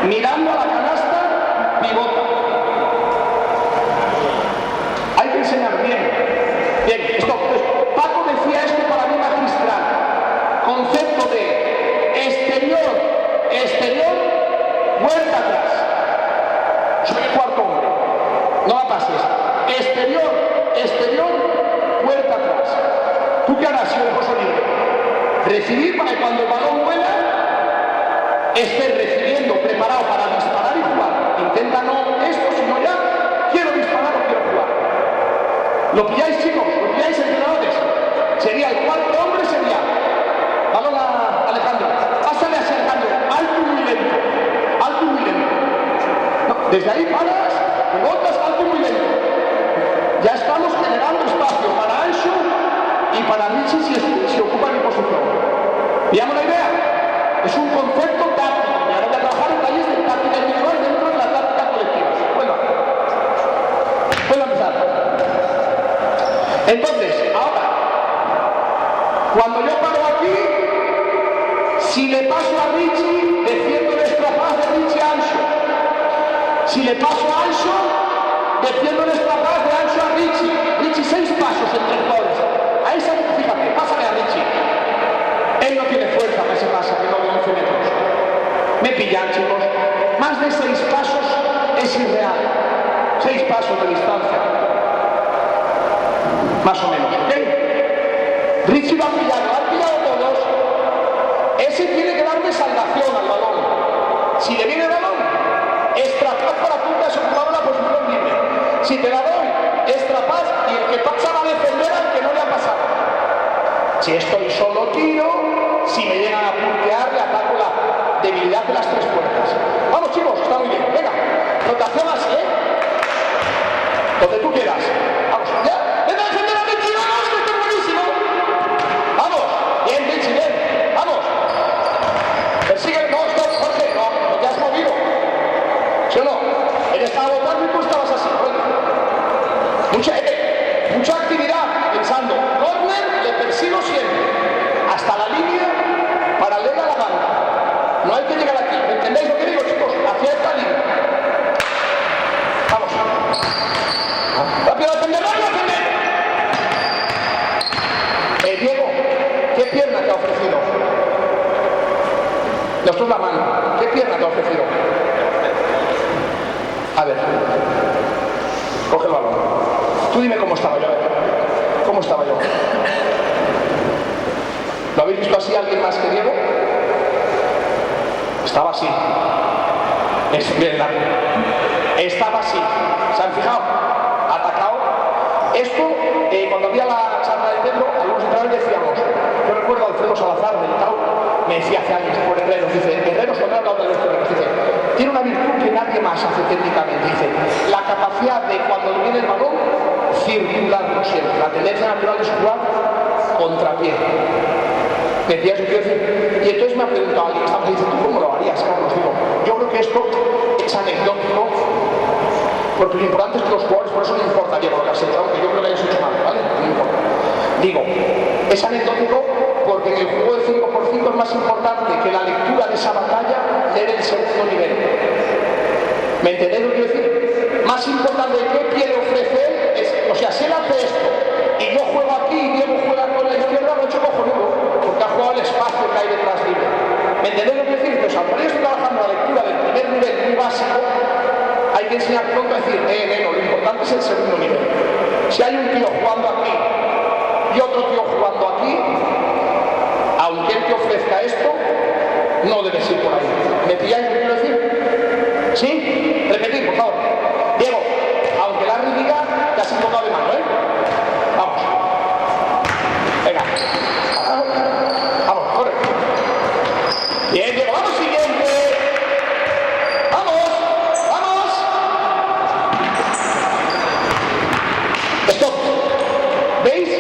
Mirando a la canasta, pivota. Hay que enseñar bien. Bien, esto. Pues, Paco decía esto para mí magistral. Concepto de exterior, vuelta atrás. Soy el cuarto hombre. No la pases. Exterior, vuelta atrás. ¿Tú qué harás si lo dejo libre? Recibir para que cuando el balón vuela estés recibiendo, preparado para disparar y jugar. Intenta no esto, sino ya quiero disparar o quiero jugar. ¿Lo pilláis, chicos? ¿Lo pilláis, entrenadores? Sería el cuarto hombre, sería balón a Alejandro. Pásale a Alejandro, alto y muy lento. Alto y muy lento. No, desde ahí paras, pivotas, alto y muy lento. Ya estamos generando espacio para Ansu y para Richie si ocupa mi posición. ¿Pillamos la idea? Es un concepto táctico. Y ahora voy a trabajar en talleres de táctica individual dentro de la táctica colectiva. Vuelva a empezar. Entonces, ahora, cuando yo paro aquí, si le paso a Richie, defiendo el extrapaz de Richie a Ansu. Si le paso a Ansu, defiendo el extrapaz de Ansu a Richie. Richie 6 pasos entre jugadores. A esa, fíjate, pásame a Richie. Él no tiene fuerza para ese pase, que no de 11 metros. Me pillan, chicos. Más de 6 pasos es irreal. 6 pasos de distancia. Más o menos, ¿ok? Richie lo ha pillado todos. Ese tiene que darle salvación al balón. Si le viene el balón, extrapaz para punta, es ocupado la posición libre. Si te la doy, extrapaz y el que pasa va a defender al que no le ha pasado. Si estoy solo tiro, si me llegan a puntear le ataco la debilidad de las tres puertas. Vamos chicos, está muy bien, venga, rotación así, donde tú quieras. Vamos, ya, venga a defender a Richie, vamos, que esto es buenísimo. Vamos, bien, Richie, bien, vamos. Persigue, no, stop, Jorge, no te has movido. ¿Sí o no? Él estaba votando y tú estabas así, bueno. Mucha actividad, pensando, corner, le persigo siempre, hasta la línea paralela a la banda. No hay que llegar aquí, ¿me entendéis lo que digo, chicos? Hacia esta línea. Vamos. Rápido, a defender, rápido, a defender. Diego, ¿qué pierna te ha ofrecido? Esto es la mano. ¿Qué pierna te ha ofrecido? A ver. Coge el balón. Tú dime cómo estaba yo, a ver. ¿Cómo estaba yo? ¿Lo habéis visto así alguien más que Diego? Estaba así. Estaba así. ¿Se han fijado? Atacado. Esto, cuando había la charla de Pedro, algunos entrenadores decíamos, yo recuerdo a Alfredo Salazar del Tau, me decía hace años por Herreros, dice, Herreros, cuando he hablado de los Herreros, dice, tiene una virtud que nadie más hace técnicamente, dice, la capacidad de cuando le viene el balón, circularlo siempre, la tendencia natural es jugar contrapié. Me decía eso, quiero decir, y entonces me ha preguntado alguien, me dice, ¿tú cómo lo harías, Carlos? Digo, yo creo que esto es anecdótico, porque lo importante es que los jugadores, por eso no importa Diego lo que has hecho, aunque yo creo que hayas hecho mal, ¿vale? No importa. Digo, es anecdótico porque en el juego de 5x5 es más importante que la lectura de esa batalla leer el segundo nivel. ¿Me entendéis lo que quiero decir? Más importante de qué pie le ofrece él, o sea, si él hace esto y yo juego aquí y Diego juega con la izquierda, lo he hecho cojonudo, porque ha jugado el espacio que hay detrás libre. ¿Me entendéis lo que quiero decir? Entonces, aunque yo estoy trabajando la lectura del primer nivel muy básico, hay que enseñar pronto a decir, neno, lo importante es el segundo nivel. Si hay un tío jugando aquí y otro tío jugando aquí, aunque él te ofrezca esto, no debes ir por ahí. ¿Me pilláis lo que quiero decir? ¿Sí? Repetid, por favor. Diego, aunque la diga, te has invocado de mano, ¿eh? Vamos. Venga. Vamos, corre. Bien, Diego, vamos, siguiente. Vamos. Stop. ¿Veis?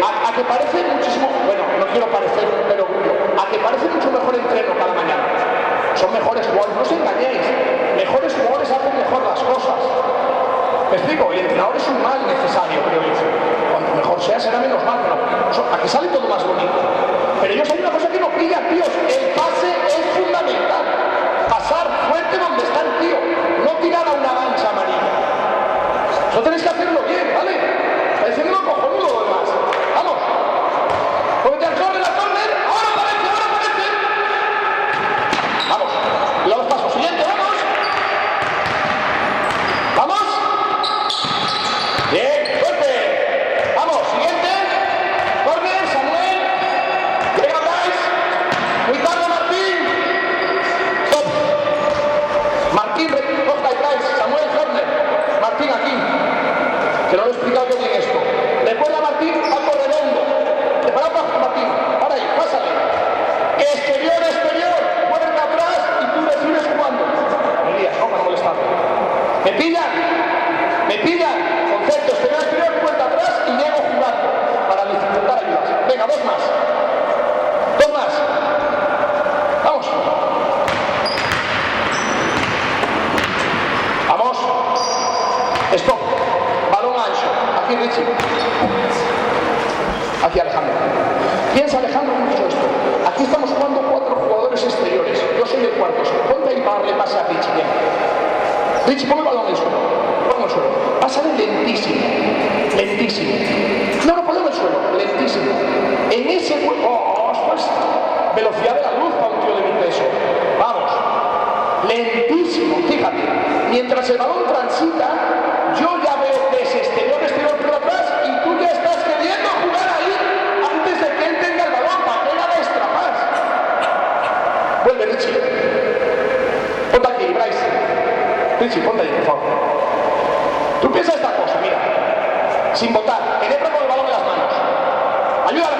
A que parece muchísimo, bueno, no quiero parecer un perogrullo, a que parece mucho mejor entreno cada mañana. Son mejores jugadores, no os engañéis. Mejores jugadores hacen mejor las cosas. ¿Me explico? El entrenador es un mal necesario, creo yo. Cuanto mejor sea, será menos mal, pero a que sale todo más bonito. Pero yo sé una cosa que no pilla, tíos. El pase es fundamental. Pasar fuerte donde está el tío. No tirar a una mancha amarilla. Eso tenéis que hacerlo bien, ¿vale? Parece uno cojonudo lo demás. Vamos. Póngate al córner, ahora aparece. Vamos. Los pasos. Siguiente, vamos. Vamos. Bien, fuerte. Vamos, siguiente. Córner, Samuel. Llega Bryce. Muy tarde, Martín. Stop. Martín, recoja y Bryce. Samuel, córner. Martín aquí. Que no lo he explicado yo bien esto. Recuerda, Martín, algo redondo. Prepara para Martín. Ahora ahí, pásale. Exterior. Puerta atrás y tú decides jugando. Me lías, no, para molestarme. ¿Me pillan? Concepto, exterior, puerta atrás y llego jugando. Para dificultar ayudas. Venga, dos más. Vamos. Stop. Balón ancho. Aquí Richie. Aquí Alejandro. Piensa Alejandro mucho esto. Aquí estamos jugando 4 jugadores exteriores. Yo soy el cuarto. Ponte ahí para darle pase a Richie. Bien. Richie, pon el balón en el suelo. Ponlo en el suelo. Pásale lentísimo. No, ponlo en el suelo. Lentísimo. En ese juego. Pues, velocidad de la luz para un tío de mi peso. Vamos. Lentísimo. Fíjate. Mientras el balón transita, yo ya veo que es exterior por atrás y tú ya estás queriendo jugar ahí antes de que él tenga el balón para que él haga extra más. Vuelve Richie. Ponte aquí, Bryce. Richie, ponte ahí, por favor. Tú piensa esta cosa, mira. Sin botar. Penetra con el balón en las manos. Ayúdale.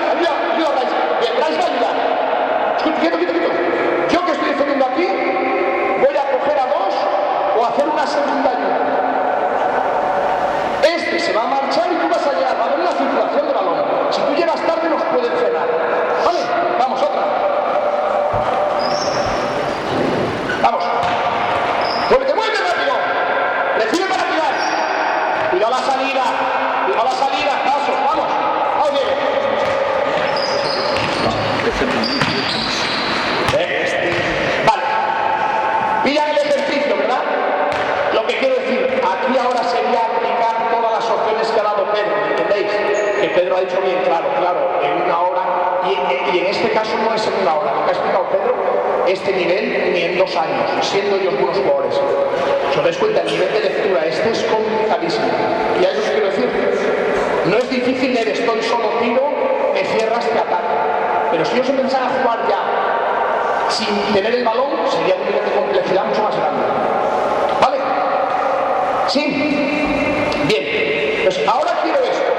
Vale. Pillan el ejercicio, ¿verdad? Lo que quiero decir, aquí ahora sería aplicar todas las opciones que ha dado Pedro, ¿entendéis? Que Pedro ha dicho bien claro, en una hora, y en este caso no es en una hora, lo que ha explicado Pedro, este nivel ni en 2 años, siendo ellos buenos jugadores. Si os dais cuenta, el nivel de lectura este es complicadísimo. Y a eso quiero decir, no es difícil leer, estoy solo tiro, me cierras, te ataco. Pero si yo se pensara jugar ya sin tener el balón, sería un nivel de complejidad mucho más grande. ¿Vale? ¿Sí? Bien. Pues ahora quiero esto.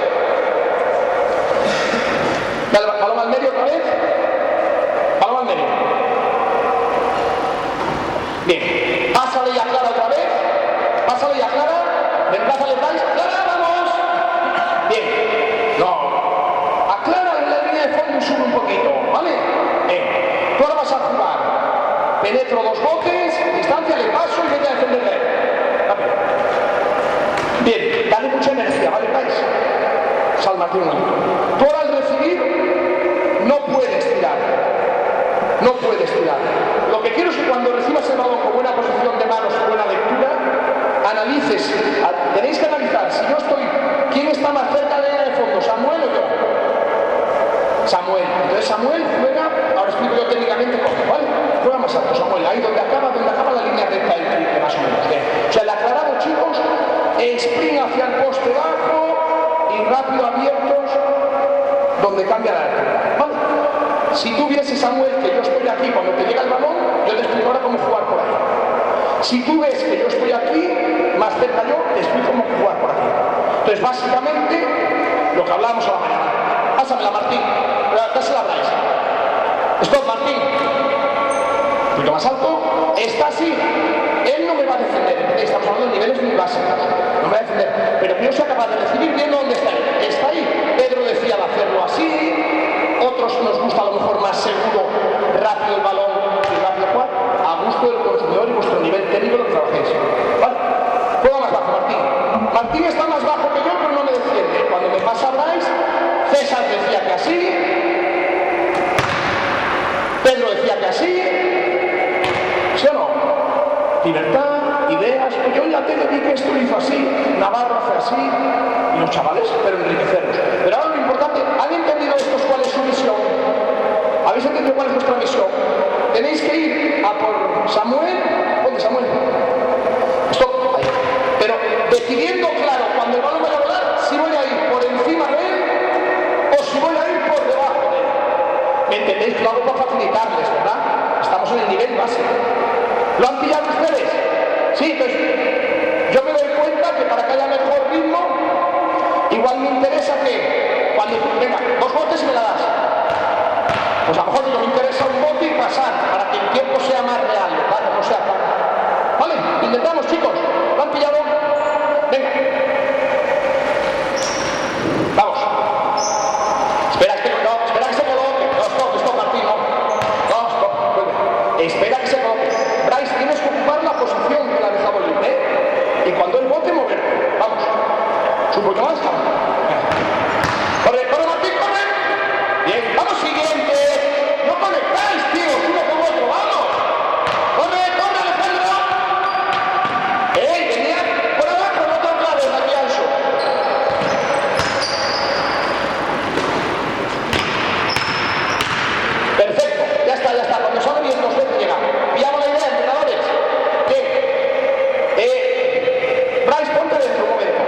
Balón al medio otra vez. Balón al medio. Bien. Pásale y aclara otra vez. Pásale y aclara. Reemplázale, Bryce. ¡Aclara, vamos! Bien. No. Aclara en la línea de fondo y sube un poquito. ¿Vale? Bien. Tú ahora vas a jugar. Penetro 2 botes, distancia, le paso y vete a defenderle. Rápido. Bien. Dale mucha energía, ¿vale, Bryce? Sal, Martín, un momento. Tú ahora al recibir no puedes tirar. No puedes tirar. Lo que quiero es que cuando recibas el balón con buena posición de manos y buena lectura, analices. Tenéis que analizar si yo estoy, ¿quién está más cerca de la línea de fondo? ¿Samuel o yo? Samuel. Entonces Samuel juega, ahora explico yo técnicamente cómo, ¿vale? Juega más alto, Samuel, ahí donde acaba la línea recta del triple, más o menos. Bien. O sea, el aclarado, chicos, sprint hacia el poste bajo y rápido abiertos donde cambia la altura. ¿Vale? Si tú vieses, Samuel, que yo estoy aquí cuando te llega el balón, yo te explico ahora cómo jugar por ahí. Si tú ves que yo estoy aquí, más cerca yo, te explico cómo jugar por aquí. Entonces, básicamente, lo que hablábamos a la mañana. Pásamela, Martín. Dásela a Bryce. Stop, Martín. Un poquito más alto. Está así. Él no me va a defender. Estamos hablando de niveles muy básicos. No me va a defender. Pero que yo sea capaz de recibir viendo dónde está él. Está ahí. Pedro decía de hacerlo así. Otros nos gusta a lo mejor más seguro, rápido el balón y rápido jugar. A gusto del consumidor y vuestro nivel técnico lo que trabajéis. ¿Vale? Juega más bajo, Martín. Martín está más bajo que yo, pero no me defiende. Cuando me pasa Bryce, César decía que así. Pedro decía que así. ¿Sí o no? Libertad, ideas. Yo en la tele vi que esto lo hizo así, Navarro hace así, y los chavales, pero enriquecerlos. Pero ahora lo importante, ¿han entendido estos cuál es su misión? ¿Habéis entendido cuál es vuestra misión? Tenéis que ir a por Samuel. ¿Dónde, Samuel? Stop, ahí. Pero decidiendo claro, cuando el balón vaya a volar, si voy a ir por encima de él o si voy a ir por debajo de él. ¿Me entendéis? Lo hago para facilitarles, ¿verdad? Estamos en el nivel básico. ¿Lo han pillado ustedes? Sí, pues yo me doy cuenta que para que haya mejor ritmo, igual me interesa que cuando, venga, 2 botes y me la das. Pues a lo mejor me interesa un bote y pasar, para que el tiempo sea más real, ¿verdad? Que no sea tan... ¿Vale? Intentamos, chicos. ¿Lo han pillado? Venga. Vamos. Espera que se coloque. No, stop, Martín, no. No, stop. Espera que se coloque. Bryce, tienes que ocupar la posición que la ha dejado libre, ¿eh? Y cuando el bote, moverte. Vamos. Un poquito más, cabrón. Corre, Martín, corre. Bien, vamos, siguiente. No conectáis, tío, uno con otro, vamos. Corre, Alejandro. Venía por abajo, no te aclares aquí al sur. Perfecto, ya está. Cuando sale bien 2 veces llega. ¿Pillamos la idea, entrenadores? Bien. Bryce, ponte dentro un momento.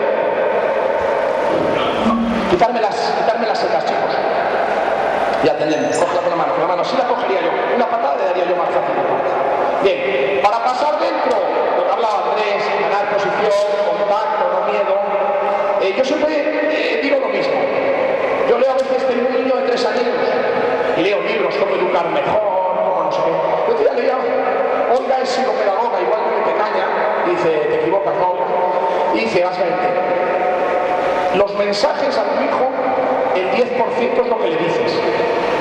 Quitarme las secas, chicos. Y atendemos. Cógela con la mano. Así la cogería yo. Una patada le daría yo más fácil. Bien. Para pasar dentro, lo que hablaba Andrés, ganar posición, contacto, no miedo. Yo siempre digo lo mismo. Yo leo a veces, tengo un niño de 3 años y leo libros como educar mejor, como no sé qué. Yo te leía, Olga es psicopedagoga, igual que me caña, dice, te equivocas, no. Y dice, básicamente, los mensajes a tu hijo, el 10% es lo que le dices.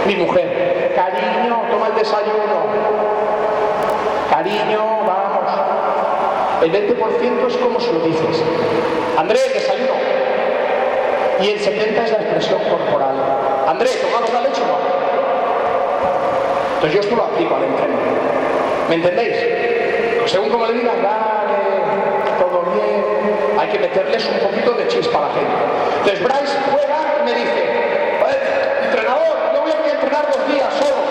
Mi mujer, cariño, toma el desayuno. Cariño, vamos. El 20% es como se lo dices. Andrés, desayuno. Y el 70% es la expresión corporal. Andrés, ¿tomamos la leche o no? Entonces yo esto lo aplico al entreno. ¿Me entendéis? Según como le digan, dale, todo bien, hay que meterles un poquito de chispa a la gente. Entonces Bryce juega y me dice, entrenador, yo voy a entrenar 2 días solo,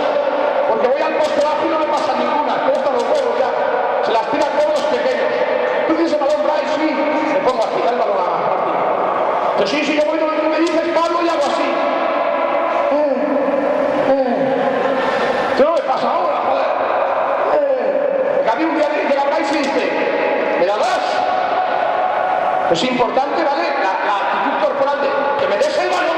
porque voy al poste bajo y no me pasa ninguna, cortan los huevos ya, se las tiran todos los pequeños. ¿Tú tienes el balón, Bryce? Sí. Me pongo a girar el balón a Martín. Pero sí, yo voy donde tú me dices, Pablo, y hago así. ¿Qué no me pasa ahora, joder? Que a mí un día de la Bryce y dice, ¿me la das? Es importante, ¿vale? La actitud corporal de que me des el balón.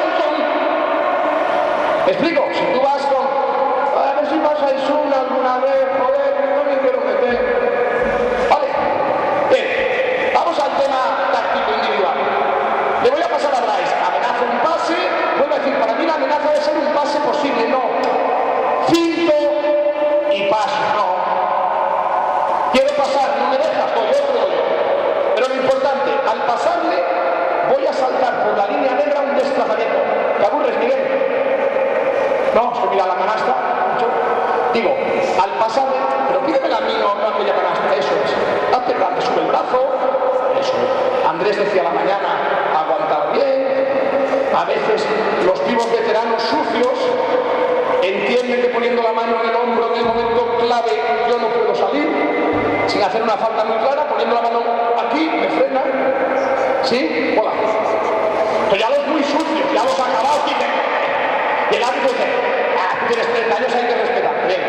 ¿Me explico? Si tú vas con, a ver si pasáis una alguna vez, joder, no me quiero meter. Vale. Bien, vamos al tema táctico individual. Le voy a pasar a Bryce. Amenaza un pase. Vuelvo a decir, para mí la amenaza debe ser un pase posible, no. Finto y paso, no. Quiero pasar, no me dejas, voy yo. Pero lo importante, al pasarle, voy a saltar por la línea negra un desplazamiento. ¿Te aburres, Miguel? No, es que mira la canasta. Digo, al pasarle, pero pídeme a mí, no aquella canasta, eso es. Hazte grande, sube el brazo, eso es. Andrés decía a la mañana, aguantar bien. A veces los pibos veteranos sucios entienden que poniendo la mano en el hombro en el momento clave yo no puedo salir, sin hacer una falta muy clara, poniendo la mano aquí, me frena. ¿Sí? Hola. Pero ya los muy sucios, ya los acabados, y el árbitro dice, tú tienes 30 años, hay que respetar. Bien.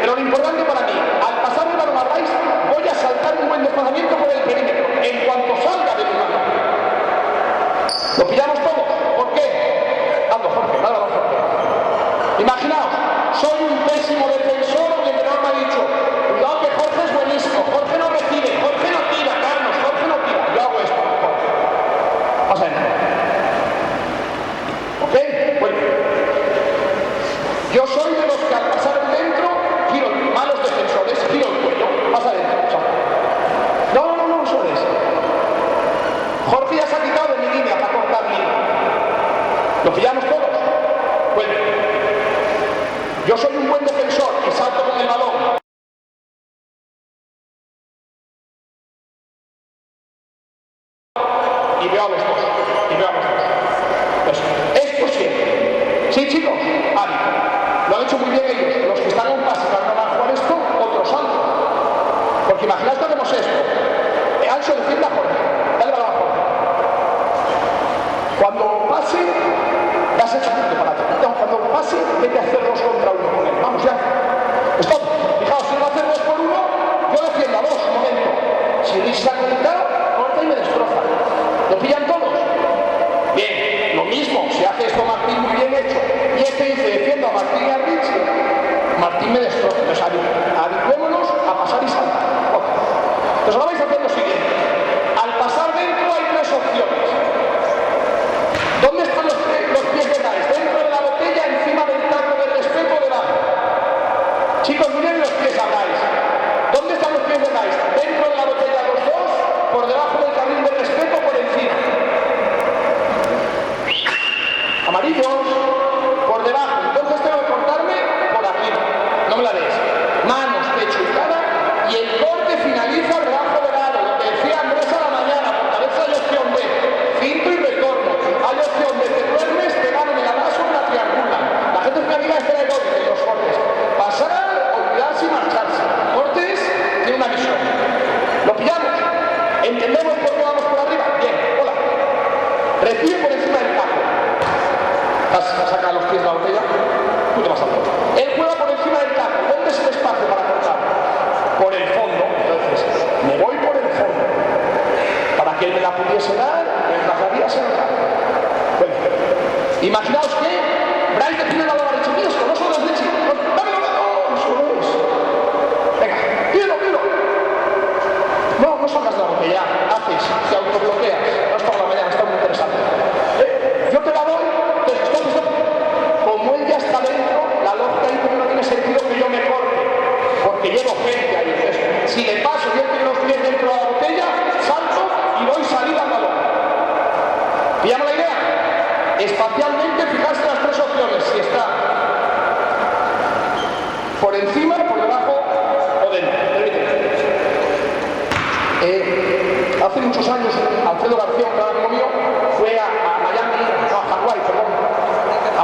Pero lo importante para mí, al pasar el balón a Bryce, voy a saltar un buen desplazamiento por el perímetro, en cuanto salga de mi mano. ¿Lo pillamos todos? ¿Por qué? Hazlo, Jorge, hazlo, Jorge. Imaginaos, soy un pésimo defensor, mi entrenador me ha dicho, cuidado que Jorge es buenísimo, Jorge no recibe, Jorge no tira, Carlos, Jorge no tira. Yo hago esto, Jorge. Pasa adentro. ¿Ok? Bueno. Yo soy de los que al pasar dentro, giro, malos defensores, giro el cuello, pasa adentro. No, eso es. Jorge ya se ha quitado de mi línea para cortar línea. ¿Lo pillamos todos? Bueno. Yo soy un buen defensor y salto con el balón. Y veo a los dos. Pues, esto siempre. Sí, chicos, hábito. Lo han hecho muy bien ellos. Los que están en un pase para no jugar esto, otro salto. Porque imaginaos que hacemos esto. Ancho defiende a Jorge. Dale balón a Jorge. Cuando pase, das hecho punto para ti. Cuando pase, vete a hacer 2 contra 1 con él. Vamos ya. Stop. Fijaos, si no hacer 2 por 1, yo defiendo a 2, un momento. Si Rich se ha conectado, corta y me destroza. ¿Lo pillan todos? Bien. Lo mismo, si hace esto Martín muy bien hecho, y este dice, defiendo a Martín y a Rich, Martín me destroza. Entonces, habituémonos a pasar y saltar. Okay. Entonces, ahora vais a hacer lo siguiente. Al pasar dentro hay 3 opciones. ¿Dónde están los pies de Bryce? ¿Dentro de la botella, encima del taco del respeto o debajo? Chicos, miren los pies a Bryce. ¿Dónde están los pies de Bryce? ¿Dentro de la botella los dos? ¿Por debajo del carril del respeto o por encima? Amarillos, por debajo. Entonces tengo que cortarme por aquí. No me la des. Manos, pecho y cara. Y el corte finaliza debajo del aro. Lo que decía Andrés a la mañana, porque a veces hay opción de finto y retorno. Hay opción de te duermes, te gano, me la das o la triangula. La gente me amiga espera el orden de los cortes. Pasar, olvidarse y marcharse. Cortes tiene una visión. ¿Lo pillamos? ¿Entendemos por qué vamos por arriba? Bien, hola. Recibe por encima del taco. Saca los pies de la botella. Tú te vas al fondo. Él juega por encima del taco. ¿Dónde es el espacio para cortar? Por el fondo. Entonces, me voy por el fondo. Para que él me la pudiese dar, mientras la vida se nota. Bueno, imaginaos que Bryce defiende la bola de Chiquisco, no solo es de Chiquisco. ¡Dámelo! ¡No! Eso es. Venga, pídelo. No salgas de la botella. Haces, te autobloqueas. No es por la mañana, está muy interesante. Yo te la doy. Stop. Como él ya está dentro, la lógica dice que no tiene sentido que yo me corte, porque llevo gente ahí. Entonces, si le paso y él tiene los pies dentro de la botella, salto y doy salida al balón. ¿Pillamos la idea? Espacialmente, fijaos que las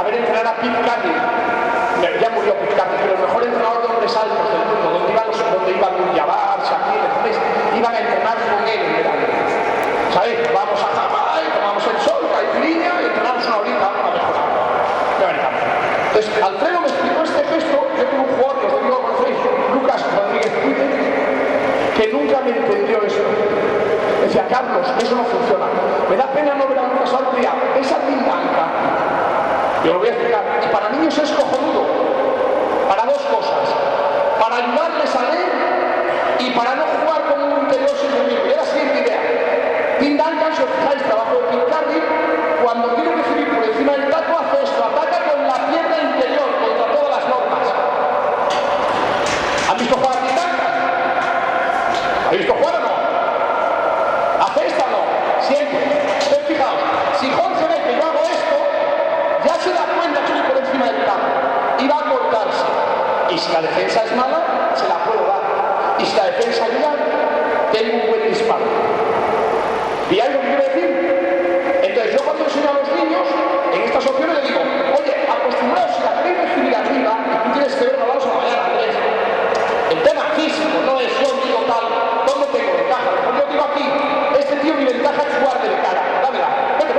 ver entrenar a Pete Carey. Ya murió Pete Carey, pero el mejor entrenador de hombres altos del mundo, donde iban Jabbar, Shaquille, entonces iban a entrenar con él en verano. ¿Sabéis? Vamos a Jamaica, tomamos el sol, caipirinha y entrenamos una horita a mejorar. Entonces, Alfredo me explicó este gesto. Yo tengo un jugador que os digo, conocéis, Lucas Rodríguez Puite, que nunca me entendió eso. Decía, Carlos, eso no funciona. Me da pena no ver a Lucas Aldria. Esa tindanca, yo lo voy a explicar, y para niños es cojonudo. Para dos cosas. Para ayudarles a leer y para no jugar con un interior sin enemigo. Y era la siguiente idea. Tim Duncan, si os fijáis, trabajo de Pete Carey, cuando quiere recibir por encima del taco, hace esto, ataca con la pierna interior contra todas las normas. ¿Han visto jugar a Tim Duncan? ¿Habéis visto jugar o no? ¿Hace esto o no? Siempre. Entonces, fijaos, si Jorge ve que yo hago esto, ya se da cuenta que estoy por encima del taco y va a cortarse. Y si la defensa es mala, se la puedo dar. Y si la defensa ayuda, tengo un buen disparo. ¿Pilláis lo que quiero decir? Entonces yo cuando enseño a los niños, en estas opciones les digo, oye, acostumbrados si la queréis recibir arriba, y tú tienes que ver, no vamos a la mañana, Andrés. El tema físico, no es yo digo tal, ¿dónde tengo ventaja? Mejor yo digo aquí, este tío mi ventaja es jugarle de cara, dámela, vete.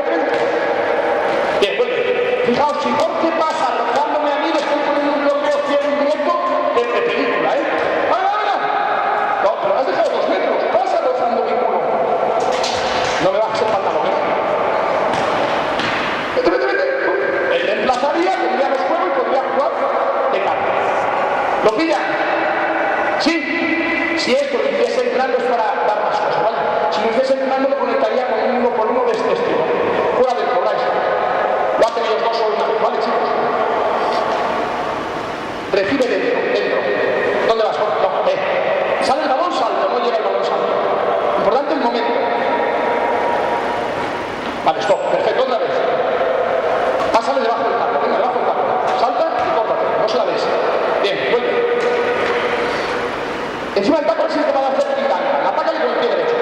Bien, vuelve. Fijaos, si Jorge pasa rozándome a mí, le estoy poniendo un bloqueo ciego indirecto de película, ¿eh? ¡Dámela! No, pero has dejado 2 metros, pasa rozando mi culo. No me bajes el pantalón, ¿eh? Vete. Él le emplazaría, tendría los juegos y podría jugar de cara. ¿Lo pillan? Sí. Si esto lo hiciese entrando es para dar más cosas, ¿vale? Si lo hiciese entrando lo conectaría con un 1 por 1 de este estilo. Fuera del cobráis. Lo hacen ellos dos solo una vez, ¿vale, chicos? Recibe dentro. ¿Dónde vas? No, sale el balón, salta, no llega el balón, salta. Importante el momento. Vale, stop, perfecto, otra vez. Pásale debajo del taco, venga, debajo del taco. Salta y córtate, no se la des. Bien, vuelve. Encima del taco sí te va a hacer tindanca. Atácale con el pie derecho.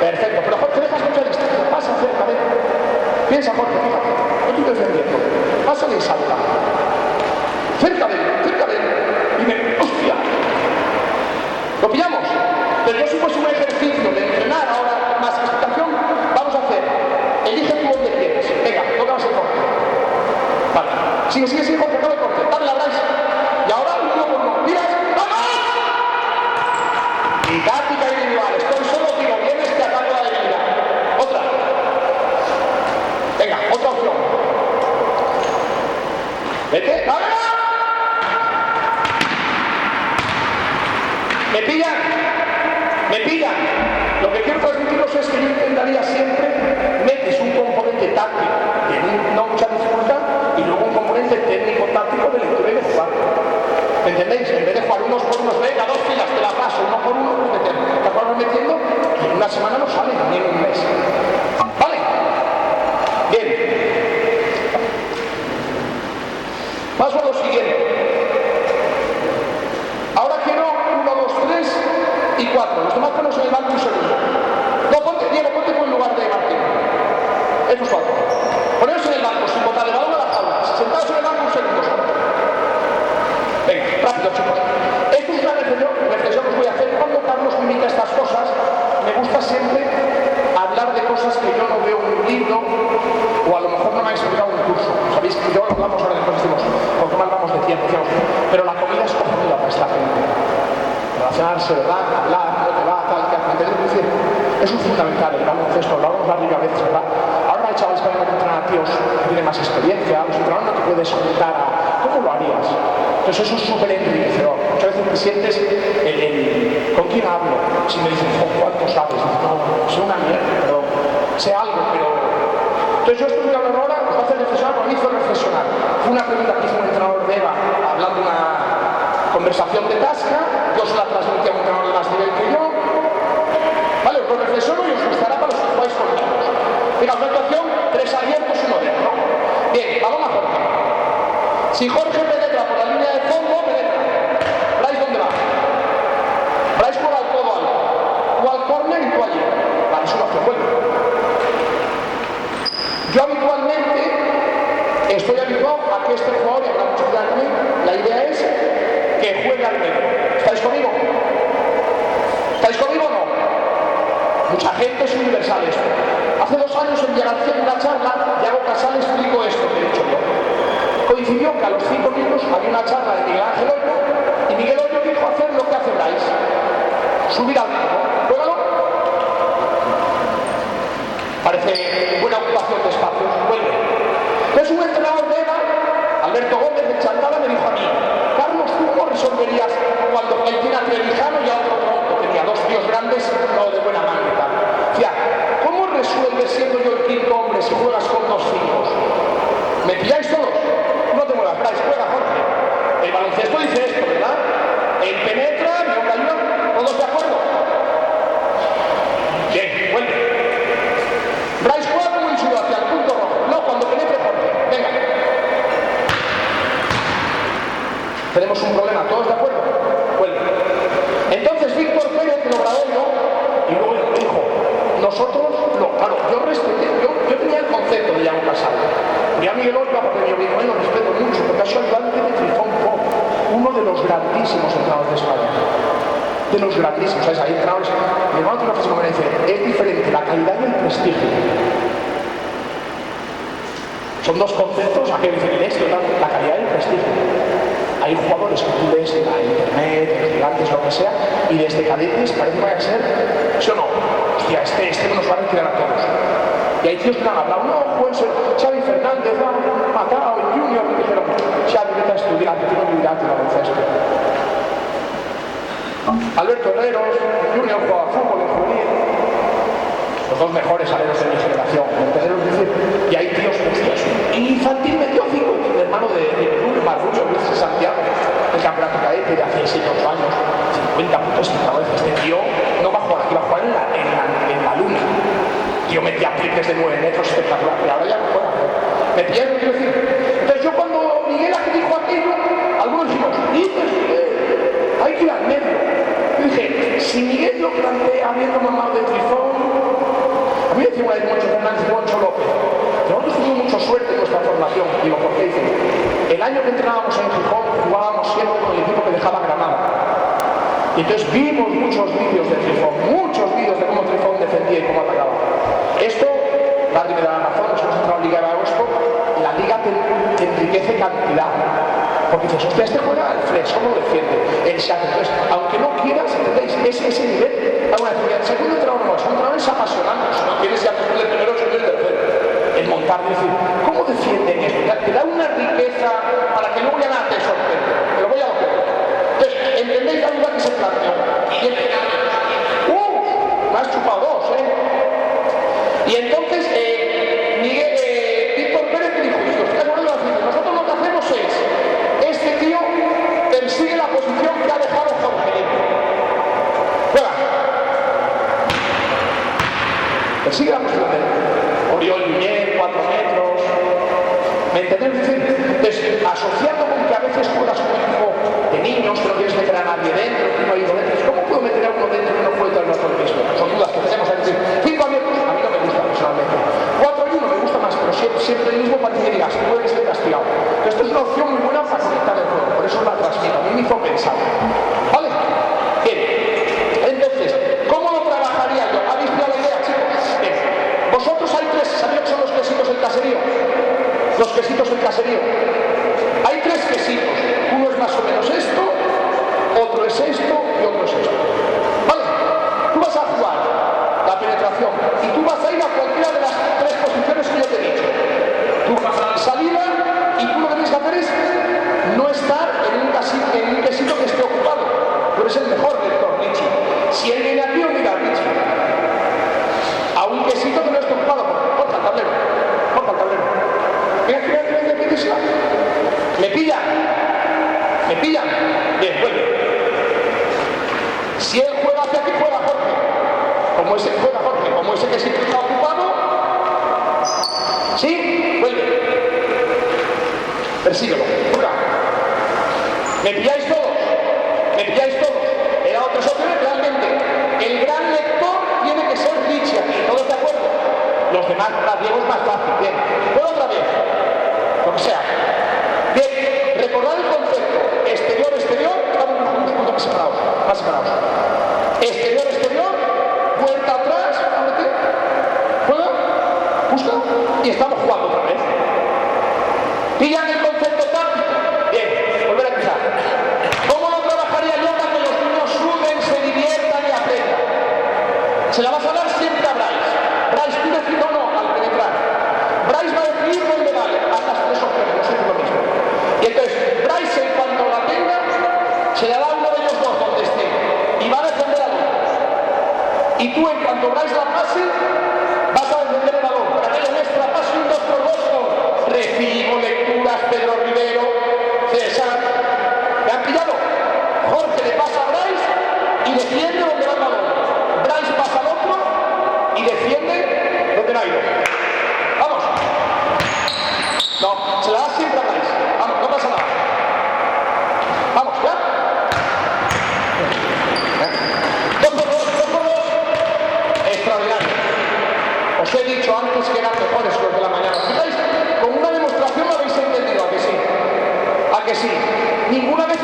Perfecto, pero Jorge, dejas mucha distancia. Pasa cerca, ven. Piensa, Jorge, fíjate. No estoy defendiendo. Pásale y salta. Cerca de él. Y me... ¡Hostia! ¿Lo pillamos? Pero yo supuesto un ejercicio de entrenar ahora más explicación. Vamos a hacer. Elige tú donde quieres. Venga, no acabas el corte. Vale. Sigue, Jorge, acaba el corte. Dale la Bryce. Y ahora uno por uno. ¡Miras! ¡Vamos! Y táctica individual. Estoy solo, tiro bien este ataque a la debilidad. Otra. Venga, otra opción. Vete. ¡Dale! Me pillan. Lo que quiero transmitiros es que yo intentaría siempre metes un componente táctico de no mucha dificultad y luego un componente técnico-táctico de lectura y de jugar. ¿Me entendéis? En vez de jugar unos por unos, venga, 2 filas, te la paso, 1 por 1, pues te acabas metiendo y en una semana no sale, ni en un mes. ¿Vale? Bien. Paso a lo siguiente. Ahora quiero 1, 2, 3 y 4. Los demás ponemos en el banco un segundo. No, ponte, Diego, ponte por el lugar de Martín. Estos 4. Poneros en el banco sin botar el balón a las jaulas. Sentados en el banco un segundo. Venga, rápido, chicos. Esto es una reflexión que os voy a hacer. Cuando Carlos me invita a estas cosas, me gusta siempre hablar de cosas que yo no veo en un libro o a lo mejor no me ha explicado un curso. Sabéis que yo hablamos ahora después decimos, porque mal vamos de tiempo, pero la comida es cojonuda para esta gente. Relacionarse, ¿verdad? Hablar, cómo te va, tal, que decir, eso es fundamental, el baloncesto, lo hablamos varias veces, ¿verdad? Ahora hay chavales que van a entrenar a tíos que tienen más experiencia, los entrenadores no te puedes juntar a ¿cómo lo harías? Entonces eso es súper enriquecedor. Muchas veces te sientes ¿con quién hablo? Si me dicen, ¿cuánto sabes? No, sé una mierda, pero sé algo, pero... Entonces yo esto voy a hablar ahora, os va a hacer reflexionar, por mí hizo reflexionar. Fue una pregunta que hizo un entrenador de EVA, hablando de una conversación de tasca, yo se la transmití a un entrenador de más nivel que yo. Vale, os lo reflexiono y os gustará para los que jugáis con ellos. Fijaos, una actuación, 3 abiertos, 1 dentro. Bien, vamos a Jorge. Si Jorge penetra por la línea de fondo, penetra. Bryce, ¿dónde va? Bryce juega al codo alto. Tú al córner y tú allí. Vale, es una opción, vuelve. Yo habitualmente estoy habituado este jugador, y habrá muchos también, la idea es que juegue al medio. ¿Estáis conmigo? ¿Estáis conmigo o no? Mucha gente es universal esto. Hace 2 años en Villargarcía, en una charla, Yago Casal explicó esto que he dicho yo. Coincidió que a los 5 minutos había una charla de Miguel Ángel Olmo, y Miguel Olmo dijo hacer lo que hace Bryce. Subir al medio. Juégalo. Parece buena ocupación de espacios. Vuelve. Entonces un entrenador de EVA, Alberto Gómez de Chantada, me dijo a mí: Carlos, ¿tú cómo resolverías cuando él tiene a Trevijano y a otro tronco? Tenía 2 tíos grandes, no de buena mano y tal. Decía, ¿cómo resuelves siendo yo el quinto hombre si juegas con 2 5? ¿Me pilláis todos? No te muevas, Bryce, juega Jorge. El baloncesto dice esto, ¿verdad? Él penetra, me da una ayuda, ¿todos de acuerdo? Bien, vuelve. Bryce juega como insulo hacia el punto rojo. No, cuando penetre Jorge. Venga. Tenemos un problema, ¿todos de acuerdo? Vuelve. Entonces Víctor Pérez, el obradorio, y luego dijo, nosotros, no, claro, yo respeté, yo tenía el concepto de Yago Casal. Y a Miguel Olmo, porque me dijo, lo respeto mucho, porque ha sido ayudante de Trifón Pop, uno de los grandísimos entrenadores de España. De los grandísimos, ¿sabes? Hay entrenadores, mi hermano tiene una frase que me dice, es diferente la calidad y el prestigio. Son 2 conceptos a que dicen el éxito, la calidad y el prestigio. Hay jugadores que tú ves en la internet, en los gigantes, lo que sea, y desde cadetes parece que vaya a ser, ¿sí o no? Hostia, este nos va a retirar a todos. Y hay tíos que han hablado, no, puede ser Xavi Fernández, Macao, el Junior, que dijeron, Xavi, vete a estudiar, que tiene habilidad en baloncesto. Alberto Herreros, el Junior jugaba fútbol en juvenil, los 2 mejores aleros de mi generación, decir, y hay tíos, hostias, en infantil metió 5, el hermano de Marrucho, Luis de Santiago, el campeonato cadete de hace 7 o 8 años, 50 puntos, este tío no va a jugar aquí, va a jugar en la luna. Yo metía triples de 9 metros espectacular, pero ahora ya no juega. ¿Me pilláis lo que quiero decir? Entonces yo cuando Miguel dijo aquello, algunos dijimos, dices, hay que ir al medio. Yo dije, si Miguel lo plantea habiendo mamado de Trifón, a mí me decía una vez Moncho Fernández y Moncho López, nosotros tuvimos mucha suerte en nuestra formación. Digo, ¿por qué? Dicen, el año que entrenábamos en Gijón jugábamos siempre con el equipo que dejaba Granada. Y entonces vimos muchos vídeos de Trifón, muchos vídeos de cómo Trifón defendía y cómo atacaba. Esto, Larry me da la razón, nosotros entramos en Liga de Agosto, la Liga te enriquece cantidad. Porque dices, hostia, este juega al flex, ¿cómo lo defiende? El Shaq. Entonces, aunque no quieras, ¿entendéis? Ese nivel, alguna vez, el segundo entrenador no, el segundo entrenador es apasionante. Si no quieres, ya después del primero, segundo y tercero. El montar, decir, ¿cómo defienden esto? Te da una riqueza para que luego ya nada te sorprende. Pero voy a lo que voy. Entonces, ¿entendéis la duda que se planteó? Me has chupado 2, ¿eh? Y entonces, Víctor Pérez me dijo, nosotros lo que hacemos es, este tío persigue la posición que ha dejado Jorge. Juega. Persigue la posición de Oriol Luñé, 4 metros. ¿Me entendéis? Entonces, asociando con que a veces juegas con un equipo de niños, que no quieres meter a nadie dentro, que no hay uno dentro. ¿Cómo puedo meter a uno dentro que no puede traer nuestro mismo? Son dudas que tenemos. Es decir, 5 abiertos, a mí no me gusta personalmente. 4 y 1 me gusta más, pero siempre el mismo para que digas, puede que esté castigado. Esto es una opción muy buena para conectar el juego, por eso la transmito. A mí me hizo pensar. ¿Vale? Bien. Entonces, ¿cómo lo trabajaría yo? ¿Habéis pillado la idea, chicos? Bien. Vosotros hay 3, ¿sabéis que son los quesitos del caserío? Los quesitos del caserío. Hay 3 quesitos. Uno es más o menos esto, otro es esto y otro es esto. ¿Vale? Tú vas a jugar la penetración y tú vas a ir a cualquiera de las 3 posiciones que yo te he dicho. Tú vas a la salida y tú lo que tienes que hacer es no estar en un quesito que esté ocupado. Tú eres el mejor lector, Richie. Si él viene aquí, mira, Richie. A un quesito que no esté ocupado, corta el tablero. Corta el tablero. Mira, ¿me pillan? ¿Me pillan? Bien, vuelve. Si él juega hacia aquí, juega Jorge. Como ese juega Jorge, como ese que siempre está ocupado. ¿Sí? Vuelve. Persíguelo. Juega. ¿Me pilláis todos? ¿Me pilláis todos? He dado 3 opciones realmente. El gran lector tiene que ser Richie aquí. ¿Todos de acuerdo? Los demás, Diego es más fácil. Bien. ¿Puedo otra vez? Lo que sea. más separados. Exterior, exterior, puerta atrás, ábrete, juega, busca, y estamos jugando otra vez. Pillan el concepto táctico. Bien, volver a empezar. ¿Cómo no trabajaría yo para que los niños suden, se diviertan y aprendan? Se la vas a dar siempre a Bryce. Bryce, tú decís no, al penetrar. Bryce va a decir dónde vale, haz las tres opciones, no sé lo mismo. Y entonces, Bryce, en cuanto la tenga, se la da a uno de ellos dos donde esté. Y va a defender a dos. Y tú, en cuanto Bryce la pase, vas a defender el balón. Para que haya extra pase un 2x2 con Recibo, lecturas, Pedro Rivero, César. ¿Me han pillado? Jorge le pasa a Bryce y defiende donde va el balón. Bryce pasa al otro y defiende donde no ha ido. ¡Vamos! No, se la da siempre a Bryce. Vamos, no pasa nada. Vamos, ¿ya? 2x2. Extraordinario. Os he dicho antes que eran mejores los de la mañana. ¿Fijáis? Con una demostración lo habéis entendido, ¿a que sí? ¿A que sí? Ninguna vez